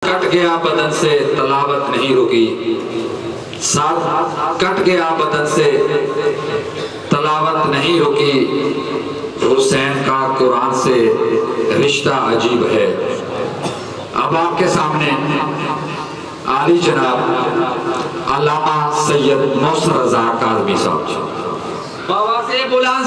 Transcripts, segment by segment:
Cut गया बदन से तलावत नहीं रुकी, साथ कट गया बदन से तलावत नहीं रुकी। हुसैन का कुरान से रिश्ता अजीब है। अब आपके सामने आली जनाब अल्लामा सैयद मौसर रज़ा काज़मी साहब बाबा से बुलंद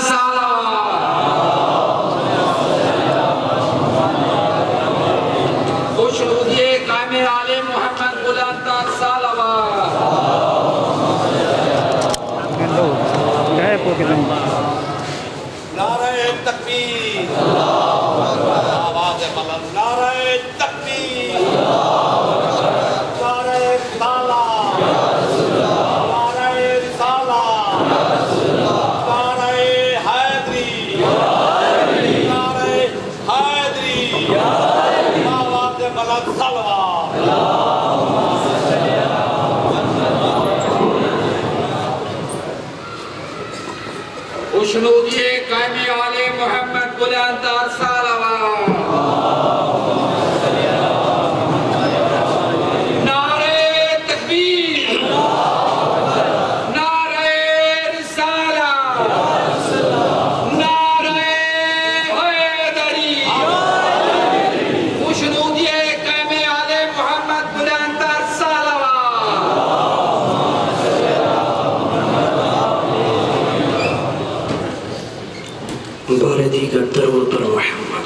नारे तकबीर, आवाज़ बुलंद, नारे तकबीर, नारे रिसाला, नारे रिसाला, नारे हैदरी, नारे हैदरी, आवाज़ बुलंद सलवा। खुशनूदिए कायमे आले मोहम्मद बुलंद सलवा। नारे तकबीर, नारे रिसाला, नारे हैदरी। खुशनूदिए कायमे आले मोहम्मद बुलंद सलवा। बारदी का दरूद पर मोहम्मद।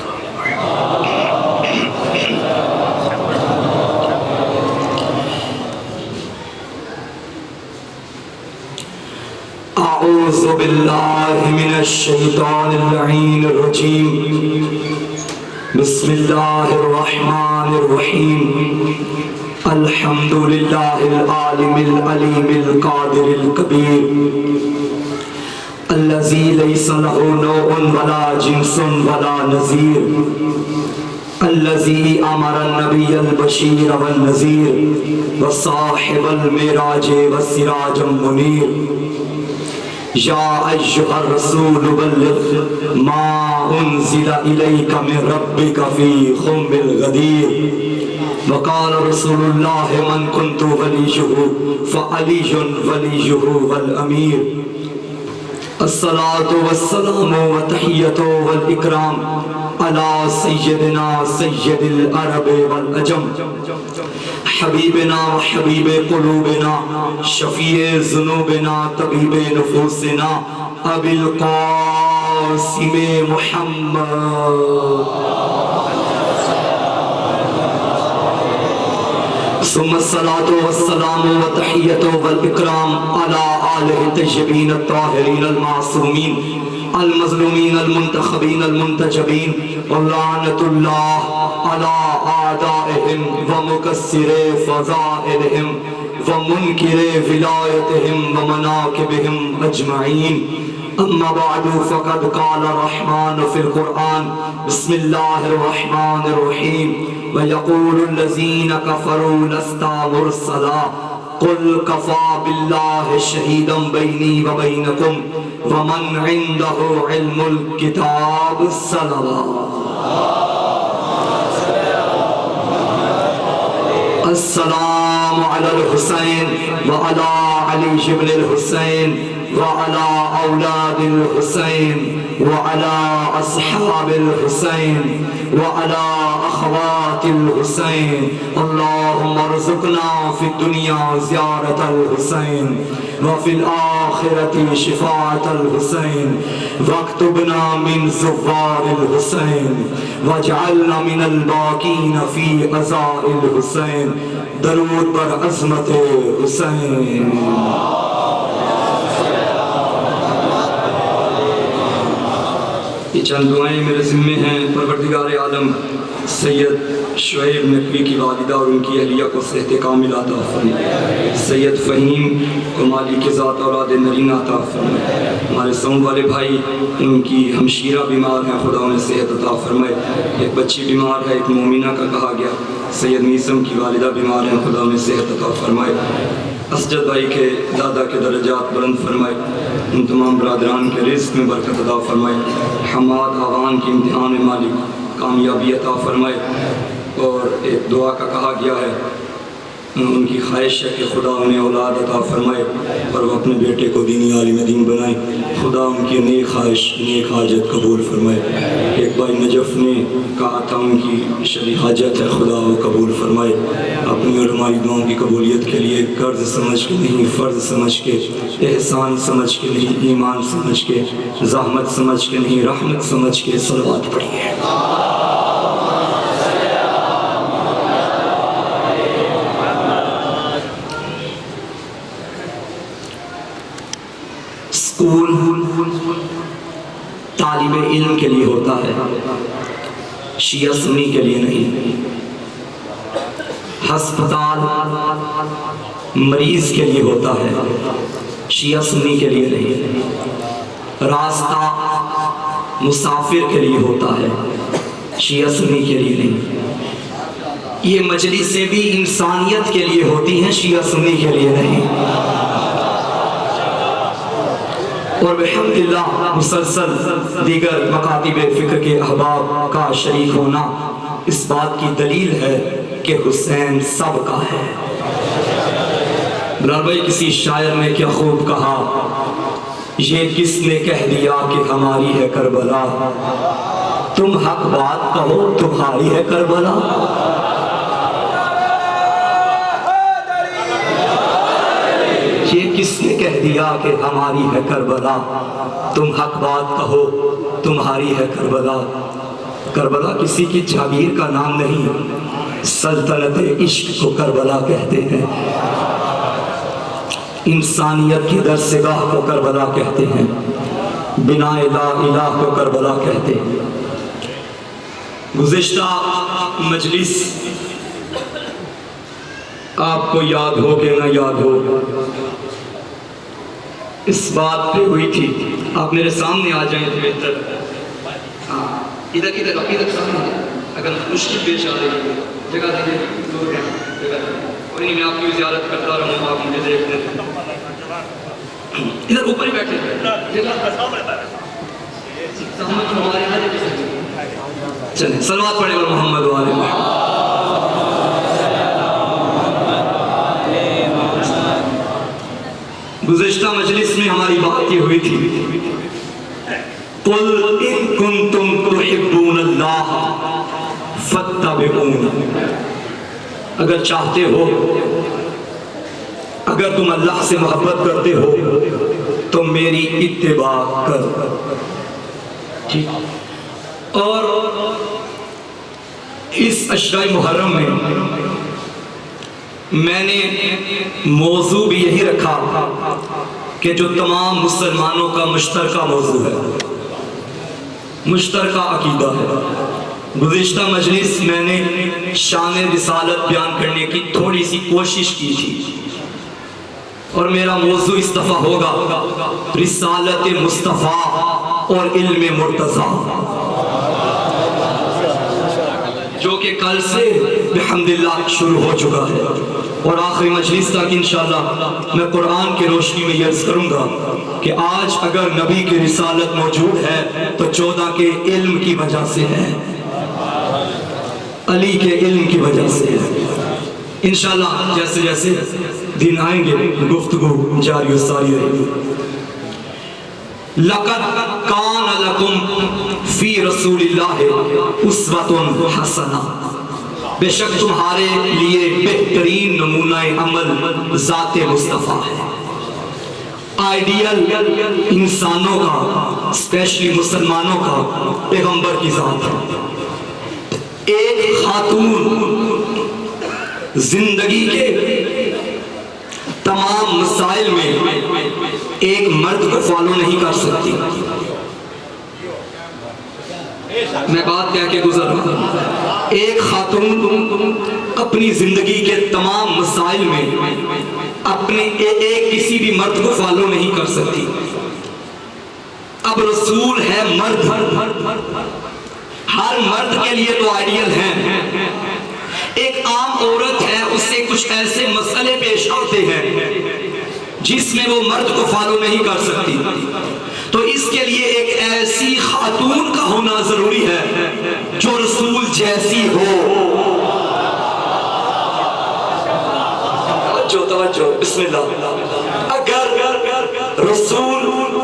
अऊज़ु बिल्लाहि मिनश शैतानिर लईनिर रजीम। बिस्मिल्लाहिर रहमानिर रहीम। अल्हम्दुलिल्लाहिल आलिमिल अलीमिल कादिरिल कबीर। अल्लज़ी लैसा लहू नौउन वला जिन्सुन वला नज़ीर। अल्लज़ी अमरा नबिय्यल बशीर वन नज़ीर व साहिबल मिराज व सिराजम मुनीर। या अय्युहर रसूल बल्लिग़ मा उन्ज़िला इलैका मिन रब्बिका फ़ी खुम्मिल गदीर। व क़ाल रसूलुल्लाह मन कुन्तु वलियुहु फ़अलियुन वलियुहु वल अमीर। अस्सलातु वस्सलामु व तहियतु वल इकराम अला सय्यदिना सय्यदिल अरब वल अजम हबीबना व हबीबे कुलूबिना शफीए ज़ुनूबिना तबीबे नुफूसिना अबिल क़ासिम मुहम्मद। सुम्मस्सलातु वस्सलामु व तहियतु वल इकराम अला आलिहि तय्यबीन अत्ताहिरीन अल मासूमीन अल मज़लूमीन अल मुंतखबीन अल मुंतजबीन व लानतुल्लाह अला आदाइहिम व मुकस्सिरे फ़ज़ाइलिहिम व मुनकिरे विलायतिहिम व मनाकिबिहिम अजमईन। अम्मा बअदु फ़क़द क़ाल रहमान फ़िल क़ुरआन बिस्मिल्लाहिर रहमानिर रहीम व यक़ूलुल्लज़ीना कफ़रू लस्ता मुरसला क़ुल कफ़ा बिल्लाहि शहीदन बैनी व बैनकुम व मन इंदहु इल्मुल किताब सल्लल्लाहु। अस्सलामु अलल हुसैन व अला अली इब्निल हुसैन व अला औलादिल हुसैन व अला अस्हाबिल हुसैन व अला अख़वातिल हुसैन। अल्लाहुम्मा अर्ज़ुक़ना फ़िद दुनिया ज़ियारतल हुसैन व फ़िल आख़िरति शिफ़ाअतल हुसैन वक्तुबना मिन ज़ुव्वारिल हुसैन वजअलना मिनल बाक़ीन फ़ी अज़ाइल हुसैन। दरूद पर अज़मत हुसैन। ये चंद दुआएं मेरे ज़िम्मे हैं। परवरदिगार आलम सैयद शुएब नकवी की वालिदा और उनकी अहलिया को सेहत कामिल अता फरमाए। सैयद फ़हीम को मालिक ज़ात औलाद नरीना अता फरमाए। हमारे सौंद वाले भाई उनकी हमशीरा बीमार हैं, खुदा उन्हें सेहत अता फरमाए। एक बच्ची बीमार है, एक मोमिना का कहा गया। सैयद मीसम की वालिदा बीमार हैं, खुदा उन्हें सेहत अता फरमाए। असजद भाई के दादा के दर्जात बुलंद फरमाए। उन तमाम बरादरान के रिज़्क़ में बरकत अता फरमाए। हमाद आवान की इम्तिहान मालिक कामयाबी अता फरमाए। और एक दुआ का कहा गया है, उनकी ख्वाहिश है कि खुदा उन्हें औलाद अता फरमाए और वो अपने बेटे को दीनी आलिम दीन बनाए। खुदा उनकी नेक ख्वाहिश नेक हाजत कबूल फरमाए। एक भाई नजफ़ ने कहा था उनकी शरी हाजत है, खुदा वो कबूल फरमाए। अपनी और हमारी दुआओं की कबूलियत के लिए कर्ज समझ के नहीं, फ़र्ज़ समझ के, एहसान समझ के नहीं, ईमान समझ के, ज़हमत समझ के नहीं, रहमत समझ के सलवात पढ़िए। स्कूल तालिबे इल्म के लिए होता है, शिया सुन्नी के लिए नहीं। हस्पताल मरीज के लिए होता है, शिया सुन्नी के लिए नहीं। रास्ता मुसाफिर के लिए होता है, शिया सुन्नी के लिए नहीं। ये मजलिसें भी इंसानियत के लिए होती हैं, शिया सुन्नी के लिए नहीं। और अल्हम्दुलिल्लाह मुसलसल दीगर मकातिब फ़िक्र के अहबाब का शरीक होना इस बात की दलील है कि हुसैन सबका है। बिलाल भाई, किसी शायर ने क्या खूब कहा, ये किसने कह दिया कि हमारी है करबला, तुम हक बात कहो तुम्हारी है करबला। ये किसने कह दिया कि हमारी है करबला, तुम हक बात कहो तुम्हारी है करबला। करबला किसी की जागीर का नाम नहीं, सल्तनत इश्क को करबला कहते हैं। इंसानियत की दरसगाह को करबला कहते हैं, बिना ला इलाह को करबला कहते हैं। गुज़िश्ता मजलिस आपको याद हो कि ना याद हो, इस बात पे हुई थी। आप मेरे सामने आ जाएं तो बेहतर। हाँ, इधर सामने, अगर मुश्किल पेश आ रही है जगह दीजिए, दूर है जगह, कोई नहीं, मैं आपकी ज़ियारत करता रहूँ, आप मुझे देख लेते। इधर ऊपर ही बैठे चले, सलवात पढ़े और मोहम्मद वाले में। गुज़िश्ता मजलिस में हमारी बात ये हुई थी, कुल इन कुंतुम तुहिब्बूनल्लाह फत्तबिऊन। अगर चाहते हो, अगर तुम अल्लाह से मोहब्बत करते हो तो मेरी इत्तिबा करो। ठीक। और इस अशरा मुहर्रम में मैंने मौजू भी यही रखा कि जो तमाम मुसलमानों का मुश्तरका मौजू है, मुश्तरका अकीदा है। गुज़िश्ता मजलिस मैंने शान रिसालत बयान करने की थोड़ी सी कोशिश की थी और मेरा मौजू इस दफ़ा होगा रिसालत मुस्तफ़ा और इल्म मुर्तज़ा, जो कि कल से अल्हम्दुलिल्लाह शुरू हो चुका है और आखिरी मजलिस तक इंशाअल्लाह मैं कुरान की रोशनी में अर्ज़ करूँगा कि आज अगर नबी की रिसालत मौजूद है तो 14 के इल्म की वजह से है, अली के इल्म की वजह से है। इंशाअल्लाह जैसे जैसे दिन आएंगे गुफ्तगू जारी सारी रहेगी। लक़द कान लकुम फी रसूलिल्लाहि उस्वतुन हसना, बेशक तुम्हारे लिए बेहतरीन नमूना अमल ज़ाते मुस्तफ़ा है। आइडियल इंसानों का, स्पेशली मुसलमानों का पैगंबर की ज़ात है। एक खातून जिंदगी के तमाम मसाइल में एक मर्द को फॉलो नहीं कर सकती। मैं बात कह के गुजर रहा हूं। एक खातून अपनी जिंदगी के तमाम मसाइल में अपने एक किसी भी मर्द को फॉलो नहीं कर सकती। अब रसूल है मर्द, हर मर्द के लिए तो आइडियल है। एक आम औरत है, उससे कुछ ऐसे मसले पेश आते हैं जिसमें वो मर्द को फॉलो नहीं कर सकती, तो इसके लिए एक ऐसी खातून का होना जरूरी है जो रसूल जैसी हो। तवज्जो तवज्जो बिस्मिल्लाह। अगर रसूल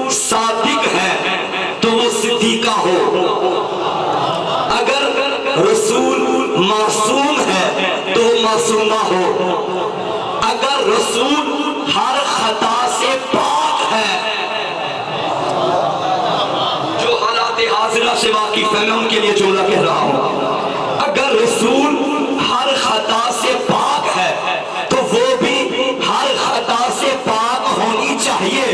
सादिक है तो वो सिद्दीका हो, अगर रसूल मासूम है तो मासूमा हो, अगर रसूल हर खता से पाक है, जो हालात हाजिरा से वाकिफ है मैं उनके लिए जुमला कह रहा हूं, अगर रसूल हर खता से पाक है तो वो भी हर खता से पाक होनी चाहिए।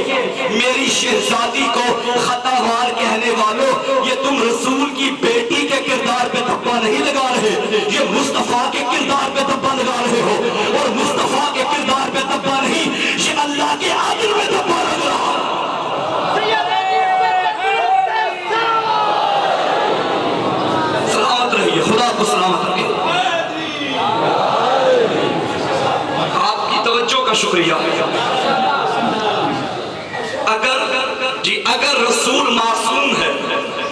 मेरी शहजादी को खतावार कहने वालों, ये तुम रसूल की बेटी के किरदार पे धब्बा नहीं लगा रहे, ये मुस्तफा के किरदार पे धब्बा लगा रहे हो, और मुस्तफा के किरदार पे धब्बा नहीं, ये अल्लाह के आदिल में धब्बा लग रहा है। सलामत रहिए, खुदा को सलामत रखिए। आपकी तवज्जो का शुक्रिया। अगर रसूल मासूम है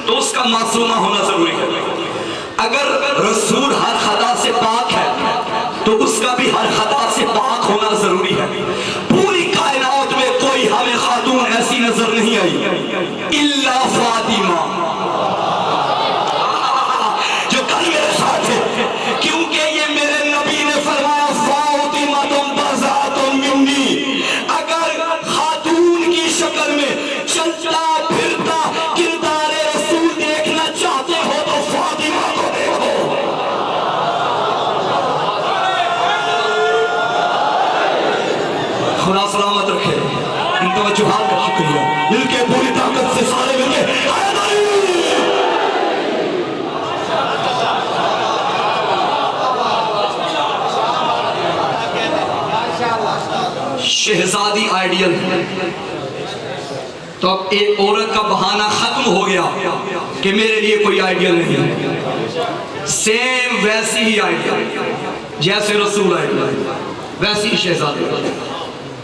तो उसका मासूमा होना जरूरी है, अगर रसूल हर खता से पाक है तो उसका भी हर खता से पाक होना जरूरी है। पूरी कायनात में कोई हमें खातून ऐसी नजर नहीं आई इल्ला फातिमा, जो कल मेरे साथ है, क्योंकि ये मेरे नबी ने फरमाया फातिमा तुम बज़ातुम मिन्नी। अगर खातून की शक्ल में चलता फिरता किरदार रसूल देखना चाहते हो तो फातिमा को देखो। खुदा सलामत रखे। इन तवज्जुहात का शुक्रिया। मिलके पूरी ताकत से सारे मिलके शहजादी आइडियल है तो अब एक औरत का बहाना खत्म हो गया कि मेरे लिए कोई आइडियल नहीं है। सेम वैसी ही आइडियल जैसे रसूल आइडियल वैसी ही शहजादी,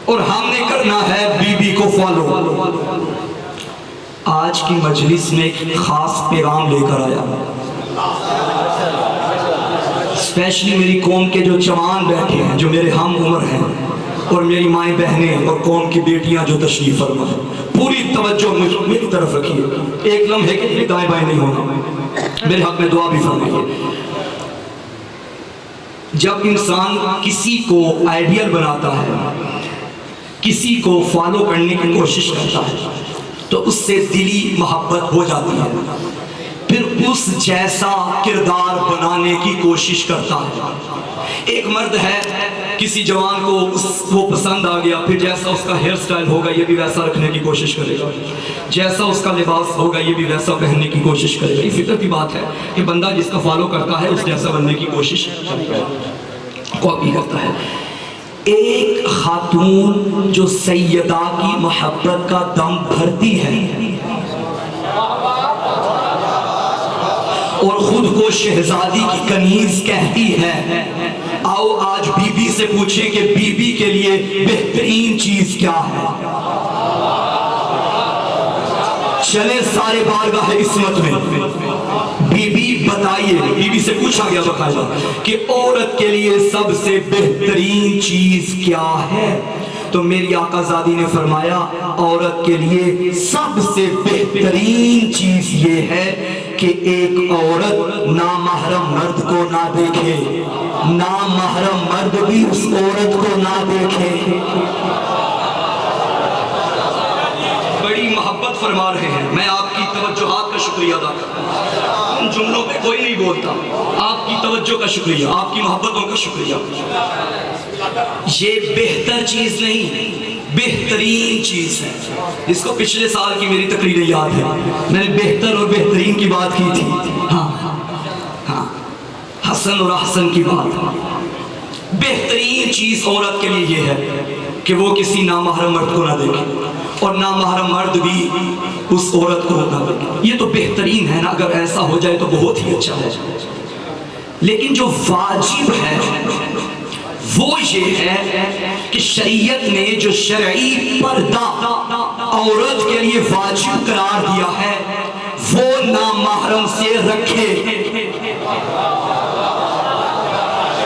और हमने करना है बीबी को फॉलो। आज की मजलिस में एक खास पैगाम लेकर आया, स्पेशली मेरी कौम के जो जवान बैठे हैं, जो मेरे हम उम्र हैं, और मेरी माएँ बहनें और कौम की बेटियां जो तशरीफ फरमा है, पूरी तवज्जो मेरी तरफ रखिए। एक लम्हे के लिए दाएं बाएं नहीं होना, मेरे हक में दुआ भी फरमाइए। जब इंसान किसी को आइडियल बनाता है, किसी को फॉलो करने की कोशिश करता है, तो उससे दिली मोहब्बत हो जाती है, फिर उस जैसा किरदार बनाने की कोशिश करता है। एक मर्द है, किसी जवान को वो पसंद आ गया, फिर जैसा उसका हेयर स्टाइल होगा ये भी वैसा रखने की कोशिश करेगा, जैसा उसका लिबास होगा ये भी वैसा पहनने की कोशिश करेगा। ये फितरत की बात है कि बंदा जिसका फॉलो करता है उस जैसा बनने की कोशिश कॉपी करता है। एक खातून जो सैयदा की मोहब्बत का दम भरती है और खुद को शहजादी की कनीज कहती है, आओ आज बीबी से पूछें कि बीबी के लिए बेहतरीन चीज क्या है। चले सारे बारगाह इस्मत में, बीबी बताइए। बीबी से पूछा गया बकायदा कि औरत के लिए सबसे बेहतरीन चीज क्या है, तो मेरी आकाज़ादी ने फरमाया औरत के लिए सबसे बेहतरीन चीज ये है कि एक औरत नामहरम मर्द को ना देखे, नामहरम मर्द भी उस औरत को ना देखे। बड़ी मोहब्बत फरमा रहे हैं, मैं आपकी तवज्जुहात का शुक्रिया अदा करता हूं। उन जुमलों पे कोई नहीं बोलता, आपकी तवज्जो का शुक्रिया, आपकी मोहब्बतों का शुक्रिया। ये बेहतर चीज नहीं, बेहतरीन चीज है। इसको पिछले साल की मेरी तकरीरें याद है, मैंने बेहतर और बेहतरीन की बात की थी। हाँ, हसन और अहसन की बात। बेहतरीन चीज औरत के लिए ये है कि वो किसी नामहरम मर्द को ना देखे और नामहरम मर्द भी उस औरत को ना देखे। ये तो बेहतरीन है ना, अगर ऐसा हो जाए तो बहुत ही अच्छा है। लेकिन जो वाजिब है वो ये है कि शरीयत ने जो शरई पर्दा औरत के लिए वाजिब करार दिया है वो नामहरम से रखे।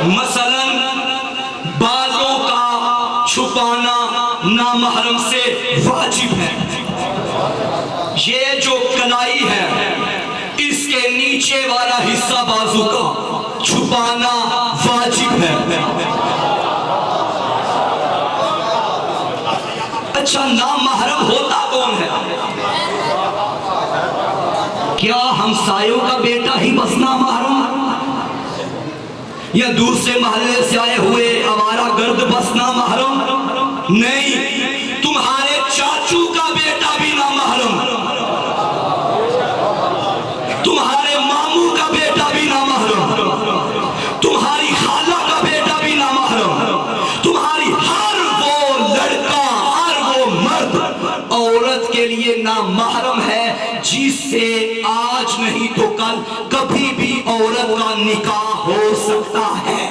मसलन बालों का छुपाना नामहरम से वाजिब है। ये जो कलाई है इसके नीचे वाला हिस्सा बाजू का छुपाना वाजिब है। अच्छा, नामहरम होता कौन है? क्या हमसायों का बेटा ही बस नामहरम, या दूर से महल्ले से आए हुए आवारा गर्द बस नामहरम? नहीं, तुम्हारे चाचू का बेटा भी नामहरम, तुम्हारे मामू का बेटा भी नामहरम, तुम्हारी खाला का बेटा भी नामहरम, तुम्हारी हर वो लड़का, हर वो मर्द औरत के लिए नामहरम है जिससे आज नहीं तो कल कभी भी औरत का निकाह हो सकता है।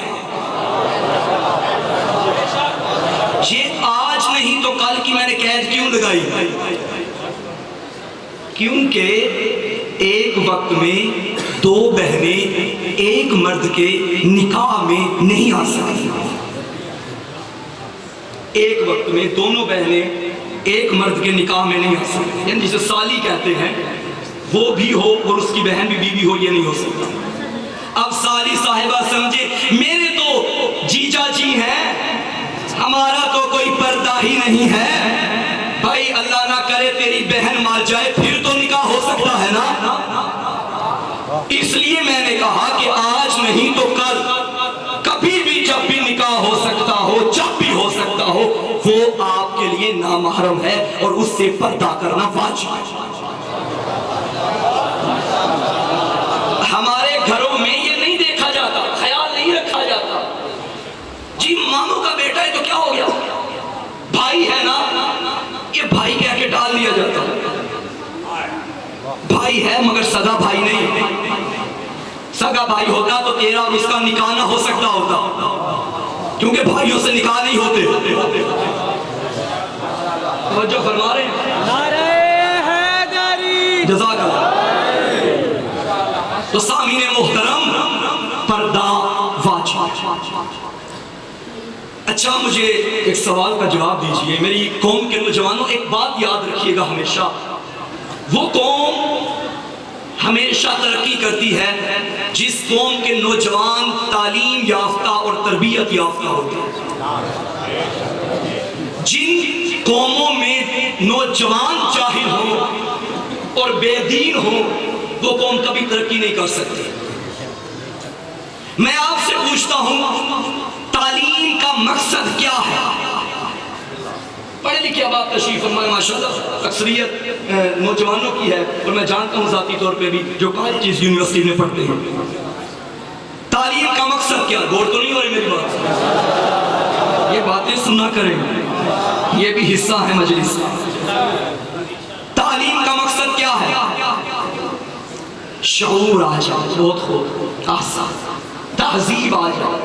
ये आज नहीं तो कल की मैंने कैद क्यों लगाई? क्योंकि एक वक्त में दो बहनें एक मर्द के निकाह में नहीं आ सकती। एक वक्त में दोनों बहनें एक मर्द के निकाह में नहीं आ सकती, यानी जिसे साली कहते हैं, वो भी हो और उसकी बहन भी बीवी हो, ये नहीं हो सकता। अब साली साहिबा समझे मेरे तो जीजा जी हैं, हमारा तो कोई पर्दा ही नहीं है। भाई अल्लाह ना करे तेरी बहन मार जाए, फिर तो निकाह हो सकता है ना। इसलिए मैंने कहा कि आज नहीं तो कल कभी भी जब भी निकाह हो सकता हो, जब भी हो सकता हो, वो आपके लिए नामहरम है और उससे पर्दा करना वाजिब है। हमारे घरों में ये नहीं देखा जाता, ख्याल नहीं रखा जाता। जी मामू का बेटा है तो क्या हो गया, भाई है ना, ये भाई कह के डाल दिया जाता। भाई है मगर सगा भाई नहीं। सगा भाई होता तो तेरा और उसका निकाह ना हो सकता होता, क्योंकि भाइयों से निकाह नहीं होते। जो फरमा रहे हैं जज़ाकल्लाह। तो सामीने मुहतरम, पर्दा वाजिब। अच्छा, मुझे एक सवाल का जवाब दीजिए। मेरी कौम के नौजवानों, एक बात याद रखिएगा हमेशा, वो कौम हमेशा तरक्की करती है जिस कौम के नौजवान तालीम याफ्ता और तरबियत याफ्ता होते हैं। जिन कौमों में नौजवान जाहिल हो और बेदीन हो, वो कौम कभी तरक्की नहीं कर सकती। मैं आपसे पूछता हूं, तालीम का मकसद क्या है? पढ़े लिखे अब आप तशरीफ फरमाए, माशाल्लाह अक्सरियत नौजवानों की है, और मैं जानता हूँ ज़ाती तौर पे भी जो कॉलेज यूनिवर्सिटी में पढ़ते हैं। तालीम का मकसद क्या? गौर तो नहीं हो रही मेरी बात? ये बातें सुना करें, ये भी हिस्सा है मजलिस। तालीम का मकसद क्या है? शऊर आ जाए, बहुत खूब, आसान तहजीब आ जाए,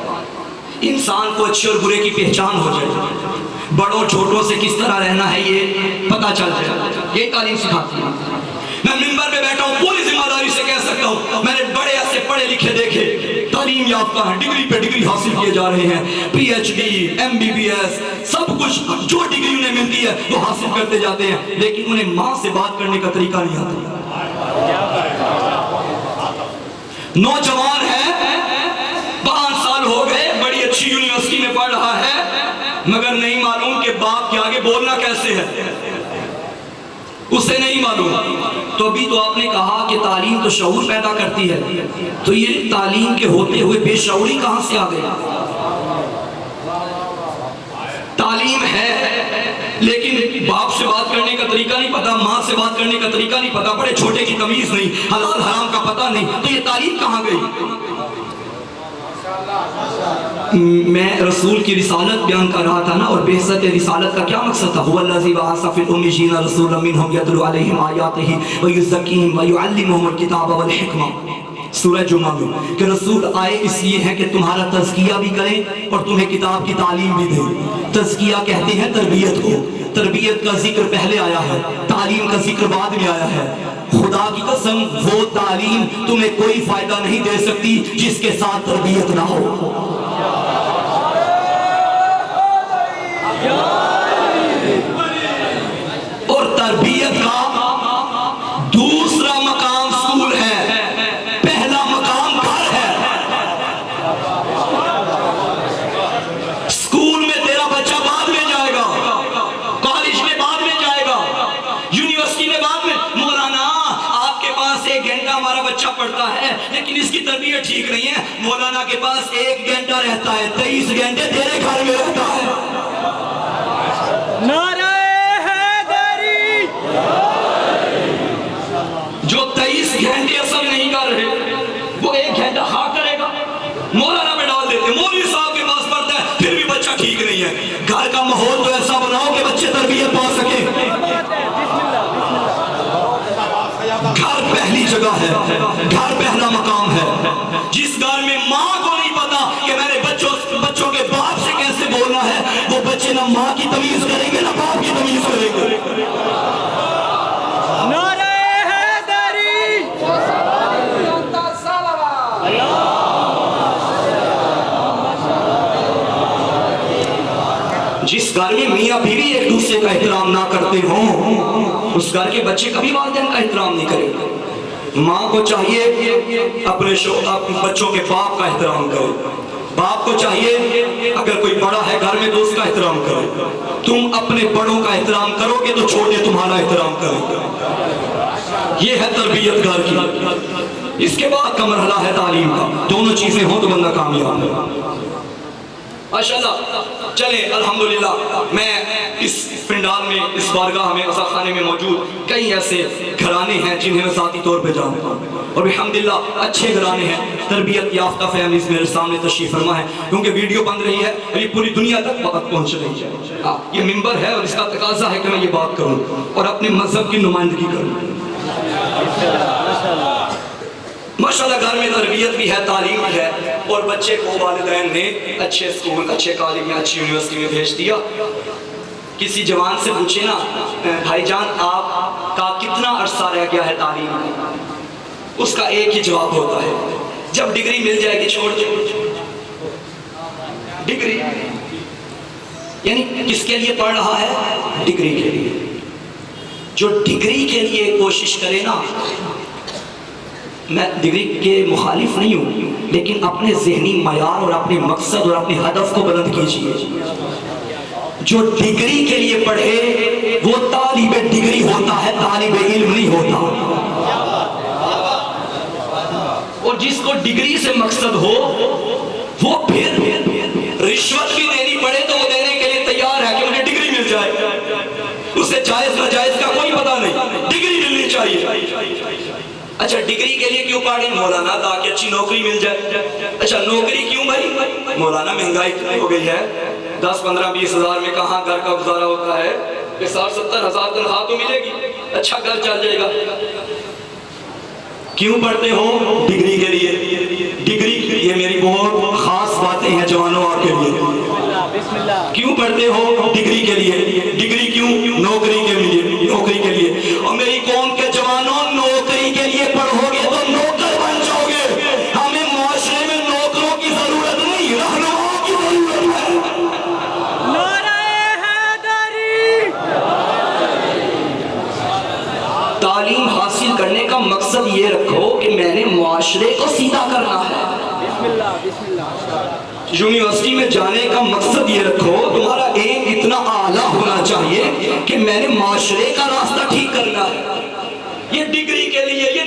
इंसान को अच्छे और बुरे की पहचान हो जाए, बड़ों छोटों से किस तरह रहना है ये पता चल जाए। ये तालीम सिखाती है। मैं मिंबर पे बैठा हूँ, पूरी जिम्मेदारी से कह सकता हूँ, मैंने बड़े ऐसे पढ़े लिखे देखे, तालीम याफ्ता हैं, डिग्री पे डिग्री हासिल किए जा रहे हैं, PhD, MBBS, सब कुछ जो डिग्री उन्हें मिलती है वो हासिल करते जाते हैं, लेकिन उन्हें माँ से बात करने का तरीका नहीं आता। नौजवान है, 5 साल हो गए, बड़ी अच्छी यूनिवर्सिटी में पढ़ रहा है, मगर नहीं मालूम कि बाप के आगे बोलना कैसे है, उसे नहीं मालूम। तो अभी तो आपने कहा कि तालीम तो शऊर पैदा करती है, तो ये तालीम के होते हुए बेशऊरी कहां से आ गई? तालीम है लेकिन बाप से बात करने का तरीका नहीं पता, माँ से बात करने का तरीका नहीं पता, बड़े छोटे की तमीज नहीं, हलाल हराम का पता नहीं, तो ये तालीम कहाँ गई? मैं रसूल की रिसालत बयान कर रहा था ना, और बेहसत रिसालत का क्या मकसद था? हुवल्लज़ी बअसा फ़िल उम्मिय्यीना रसूलन मिनहुम यतलू अलैहिम आयातिही व युज़क्कीहिम व युअल्लिमुहुमुल किताब वल हिकमा। सूरह जुमा में कि रसूल आए इसलिए हैं कि तुम्हारा तज़किया भी करें और तुम्हें किताब की तालीम भी दें। तज़किया कहते हैं तरबियत को, तरबियत का जिक्र पहले आया है, तालीम का जिक्र बाद में आया है। खुदा की कसम, वो तालीम तुम्हें कोई फायदा नहीं दे सकती जिसके साथ तरबियत ना हो। और तरबियत का दूसरा मकाम स्कूल है, पहला मकाम घर है। स्कूल में तेरा बच्चा बाद में जाएगा, कॉलेज में बाद में जाएगा, यूनिवर्सिटी में बाद में। मौलाना आपके पास 1 घंटा हमारा बच्चा पढ़ता है लेकिन इसकी तरबियत ठीक नहीं है। मौलाना के पास 1 घंटा रहता है, 23 घंटे तेरे घर में रहता है। जो 23 घंटे असर नहीं कर रहे वो 1 घंटा हाँ करेगा। मौलाना में डाल देते, मौलवी साहब के पास पढ़ता है फिर भी बच्चा ठीक नहीं है। घर का माहौल तो ऐसा बनाओ कि बच्चे तरबियत पा सके। घर पहली जगह है, घर पहला मकाम है। जिस घर में माँ को नहीं पता कि मैंने बच्चों के बाप से कैसे बोलना है, वो बच्चे ना माँ की तमीज करेंगे ना बाप की तमीज करेंगे। जिस घर में मियाँ बीवी एक दूसरे का एहतराम ना करते हो उस घर के बच्चे कभी वालिदैन का एहतराम नहीं करेंगे। माँ को चाहिए अपने बच्चों के बाप का एहतराम करे, बाप को चाहिए अगर कोई बड़ा है घर में तो उसका एहतराम करे। तुम अपने बड़ों का एहतराम करोगे तो छोटे तुम्हारा एहतराम करेंगे। ये है तरबियत घर की। इसके बाद का मरहला है तालीम का। दोनों चीजें हो तो बंदा कामयाब है। माशाअल्लाह। चले अल्हम्दुलिल्लाह, मैं इस पिंडाल में, इस बारगाह में, अज़ा खाने में मौजूद कई ऐसे घराने हैं जिन्हें मैं ज़ाती तौर पे जानता हूँ और अल्हम्दुलिल्लाह अच्छे घराने हैं, तरबियत याफ्ता फैमिलीज मेरे सामने तशरीफ फरमा है। क्योंकि वीडियो बन रही है और ये पूरी दुनिया तक वक्त पहुँच रही है। हाँ, ये मिंबर है और इसका तकाजा है कि मैं ये बात करूँ और अपने मजहब की नुमाइंदगी करूँ। माशाअल्लाह घर में तरबियत भी है, तालीम भी है और बच्चे को वालिदैन ने अच्छे स्कूल, अच्छे कॉलेज में, अच्छी यूनिवर्सिटी में भेज दिया। किसी जवान से पूछे ना, भाईजान आपका कितना अरसा रह गया है तालीम में, उसका एक ही जवाब होता है, जब डिग्री मिल जाएगी छोड़ दो। डिग्री यानी किसके लिए पढ़ रहा है? डिग्री के लिए। जो डिग्री के लिए कोशिश करे ना, मैं डिग्री के मुखालिफ नहीं हूँ लेकिन अपने जहनी मयार और अपने मकसद और अपने हदफ को बुलंद कीजिए। जो डिग्री के लिए पढ़े वो तालिबे डिग्री होता है, तालिबे इल्म नहीं होता। और जिसको डिग्री से मकसद हो वो फिर रिश्वत भी देनी पड़े तो वो देने के लिए तैयार है कि मुझे डिग्री मिल जाए। उसे जायज नाजायज का कोई पता नहीं, डिग्री मिलनी चाहिए। अच्छा, डिग्री के लिए क्यों पढ़े मौलाना? ताकि अच्छी नौकरी मिल जाए। अच्छा, नौकरी क्यों भाई? मौलाना महंगाई इतनी हो गई है, 10, 15, 20 हज़ार में कहाँ घर का गुजारा होता है। 60, 70 हज़ार तनख्वाह तो मिलेगी, अच्छा घर चल जाएगा। क्यों पढ़ते हो? डिग्री के लिए। डिग्री, ये मेरी बहुत खास बातें हैं जवानों आपके लिए। क्यों पढ़ते हो? डिग्री के लिए। डिग्री क्यों? नौकरी के लिए, नौकरी के लिए। और मेरी कौम के जवानों, नौकरी के लिए पढ़ोगे तो नौकर बन जाओगे। हमें माशरे में नौकरों की जरूरत नहीं, रहनुमाओं की जरूरत है। तालीम हासिल करने का मकसद ये रखो कि मैंने माशरे को सीधा करना है। यूनिवर्सिटी में जाने का मकसद ये रखो, तुम्हारा एम इतना आला होना चाहिए कि मैंने माशरे का रास्ता ठीक करना है। ये डिग्री के लिए ये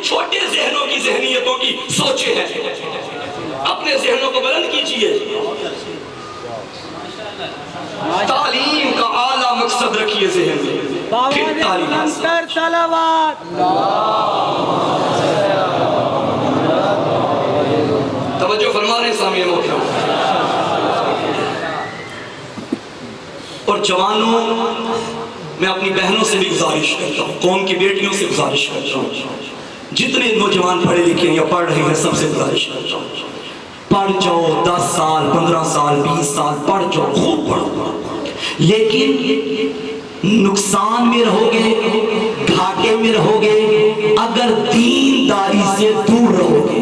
छोटे जहनों की जहनियतों की सोचे हैं। अपने जहनों को बुलंद कीजिए। तालीम का आला मकसद रखिए जहन में, फिर तालीम। तवज्जो फरमा रहे सामने मोहतरम। और जवानों, मैं अपनी बहनों से भी गुजारिश करता हूँ, कौम की बेटियों से गुजारिश करता हूँ, जितने नौजवान पढ़े लिखे या पढ़ रहे हैं सबसे गुजारिश करता हूँ, पढ़ जाओ 10 साल, 15 साल, 20 साल पढ़ जाओ, खूब पढ़ो, लेकिन नुकसान में रहोगे, घाटे में रहोगे अगर दीनदारी से दूर रहोगे।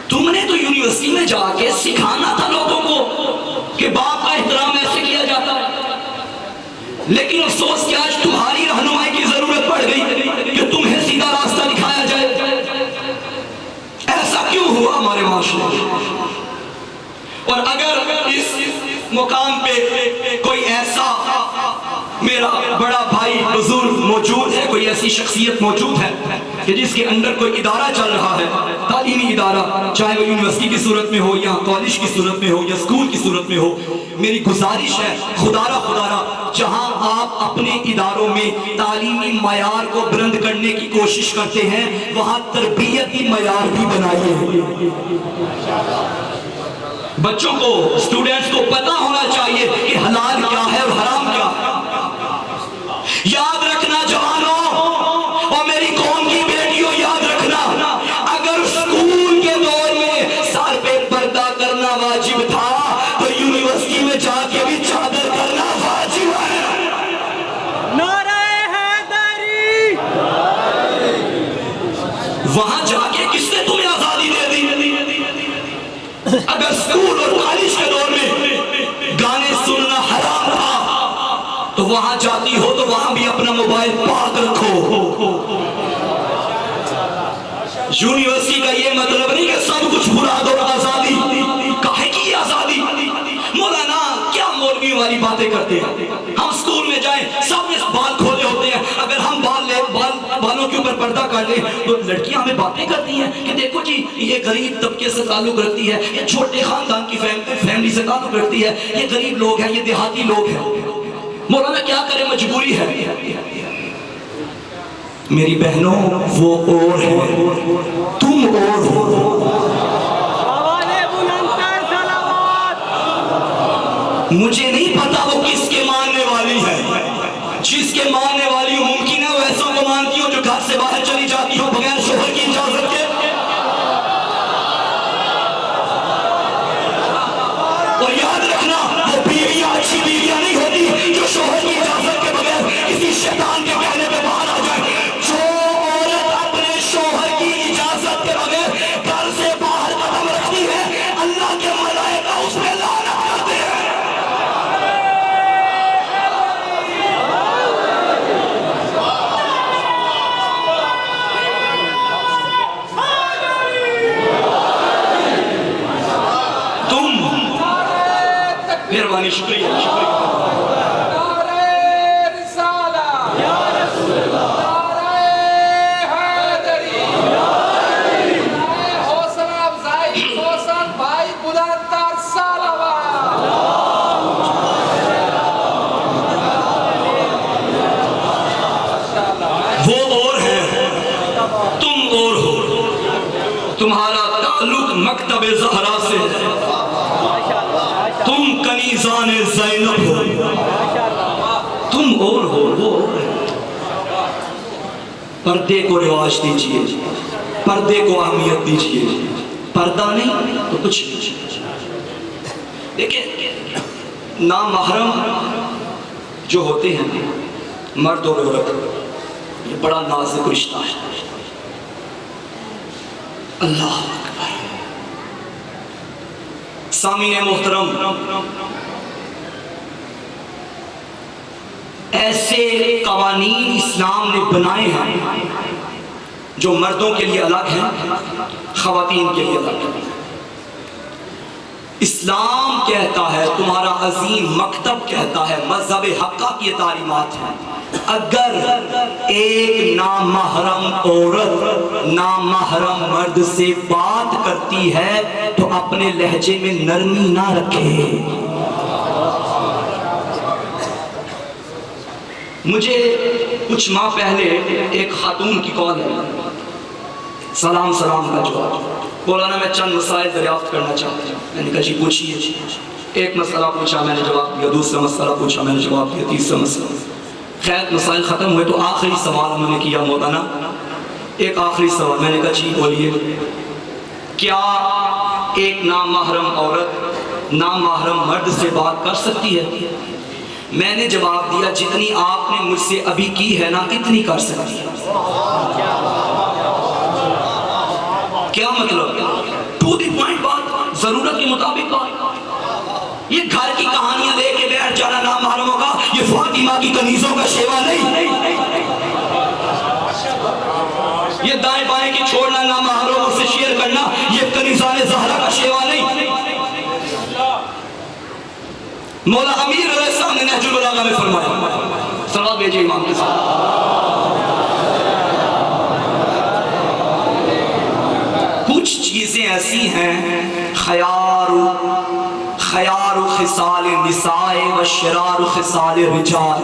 तुमने तो यूनिवर्सिटी यूनिवर्सिटी में जाके सिखाना था लोगों को कि बाप का एहतराम ऐसे किया जाता है। लेकिन अफसोस कि आज तुम्हारी रहनुमाई की जरूरत पड़ गई कि तुम्हें सीधा रास्ता दिखाया जाए। ऐसा क्यों हुआ हमारे माशरे में? और अगर इस मुकाम पे कोई ऐसा मेरा बड़ा भाई बुजुर्ग मौजूद है, कोई ऐसी शख्सियत मौजूद है कि जिसके अंदर कोई इदारा चल रहा है, तालीमी इदारा, चाहे वो यूनिवर्सिटी की सूरत में हो या कॉलेज की सूरत में हो या स्कूल की सूरत में हो, मेरी गुजारिश है खुदारा जहां आप अपने इदारों में तालीमी मयार को बुलंद करने की कोशिश करते हैं, वहां तरबियती मयार भी बनाइए। बच्चों को, स्टूडेंट्स को पता होना चाहिए कि हलाल क्या है और हराम क्या है। याद रखना जवानों और मेरी कौम की बेटियों, याद रखना, अगर स्कूल के दौर में सर पे पर्दा करना वाजिब था तो यूनिवर्सिटी में जाके भी चादर करना वाजिब है। नारे हैदरी। वहां जाके किसने तुम्हें आजादी दे दी? अगर स्कूल और कॉलेज के दौर में गाने सुनना हराम था तो वहां जाती हो तो वहां भी अपना मोबाइल पाक रखो। यूनिवर्सिटी का ये मतलब नहीं कि सब कुछ भुला दो। आजादी काहे की आजादी? मौलाना क्या मौलवियों वाली बातें करते हैं। हम स्कूल में जाएं, सब ने बाल खोले होते हैं, अगर हम बालों के ऊपर पर्दा कर लें तो लड़कियां हमें बातें करती हैं कि देखो जी ये गरीब तबके से ताल्लुक रखती है, ये छोटे खानदान की फैमिली से ताल्लुक रखती है, ये गरीब लोग हैं, ये देहाती लोग हैं। मौलाना क्या करें, मजबूरी है। मेरी बहनों, वो और है, तुम और हो। मुझे नहीं पता वो किसके मानने वाली है। जिसके मानने वाली हो, मुमकिन है वो ऐसों को मानती हो जो घर से बाहर चली जाती हो बगैर शोहर की इजाजत के। और याद रखना, वो बीवियां अच्छी बीवियां नहीं होती जो शोहर की इजाजत के बगैर किसी शैतान के कहने पे बाहर आ जाए। जो औरत अपने शोहर की इजाजत के बगैर घर से बाहर कदम रखती है, अल्लाह के मलाइका उस पे लानत करते हैं। मेहरबानी, शुक्रिया, शुक्रिया। वो और है, तुम और हो। तुम्हारा ताल्लुक मकतब ज़हरा से है, तुम कनीज़ान ज़ैनब हो। तुम और हो, वो और है। पर्दे को रिवाज दीजिए, पर्दे को अहमियत दीजिए। पर्दा नहीं तो कुछ नहीं। देखिए, नामहरम जो होते हैं मर्द और औरत, ये बड़ा नाजुक रिश्ता है। अल्लाह अकबर। सामीने मोहतरम, ऐसे कवानीन इस्लाम ने बनाए हैं जो मर्दों के लिए अलग हैं, खवातीन के लिए अलग हैं। इस्लाम कहता है, तुम्हारा अजीम मकतब कहता है, मज़हब हक्का की तालीमात है, अगर एक नामहरम औरत नामहरम मर्द से बात करती है तो अपने लहजे में नरमी ना रखे। मुझे कुछ माह पहले एक खातून की कॉल है, सलाम का जवाब। बोला ना मैं चंद मसाइल दरियाफ्त करना चाहती हूँ। मैंने कहा जी पूछिए। एक मसला पूछा, मैंने जवाब दिया। दूसरा मसला पूछा, मैंने जवाब दिया। तीसरा मसला, खैर मसाइल ख़त्म हुए तो आखिरी सवाल उन्होंने किया, मौलाना एक आखिरी सवाल। मैंने कहा जी बोलिए। क्या एक नामहरम औरत नामहरम मर्द से बात कर सकती है? मैंने जवाब दिया, जितनी आपने मुझसे अभी की है ना, इतनी कर सकती है। क्या मतलब? टू द पॉइंट बात। जरूरत के मुताबिक ये घर की कहानियां लेके बैठ जाना ना मालूम होगा, ये फातिमा की कनीजों का सेवा नहीं, ये दाएं बाएं की छोड़ना ना महरों से शेयर करना, ये कनीज़ाने ज़हरा का सेवा नहीं। मौला अमीर अलैहिस्सलाम ने नहजुल बलागा में फरमाया, सलावत भेजिए इमाम के साथ। कुछ चीजें ऐसी हैं, खयारू खिसाल निसाए व शरारू खिसाल रिजाल,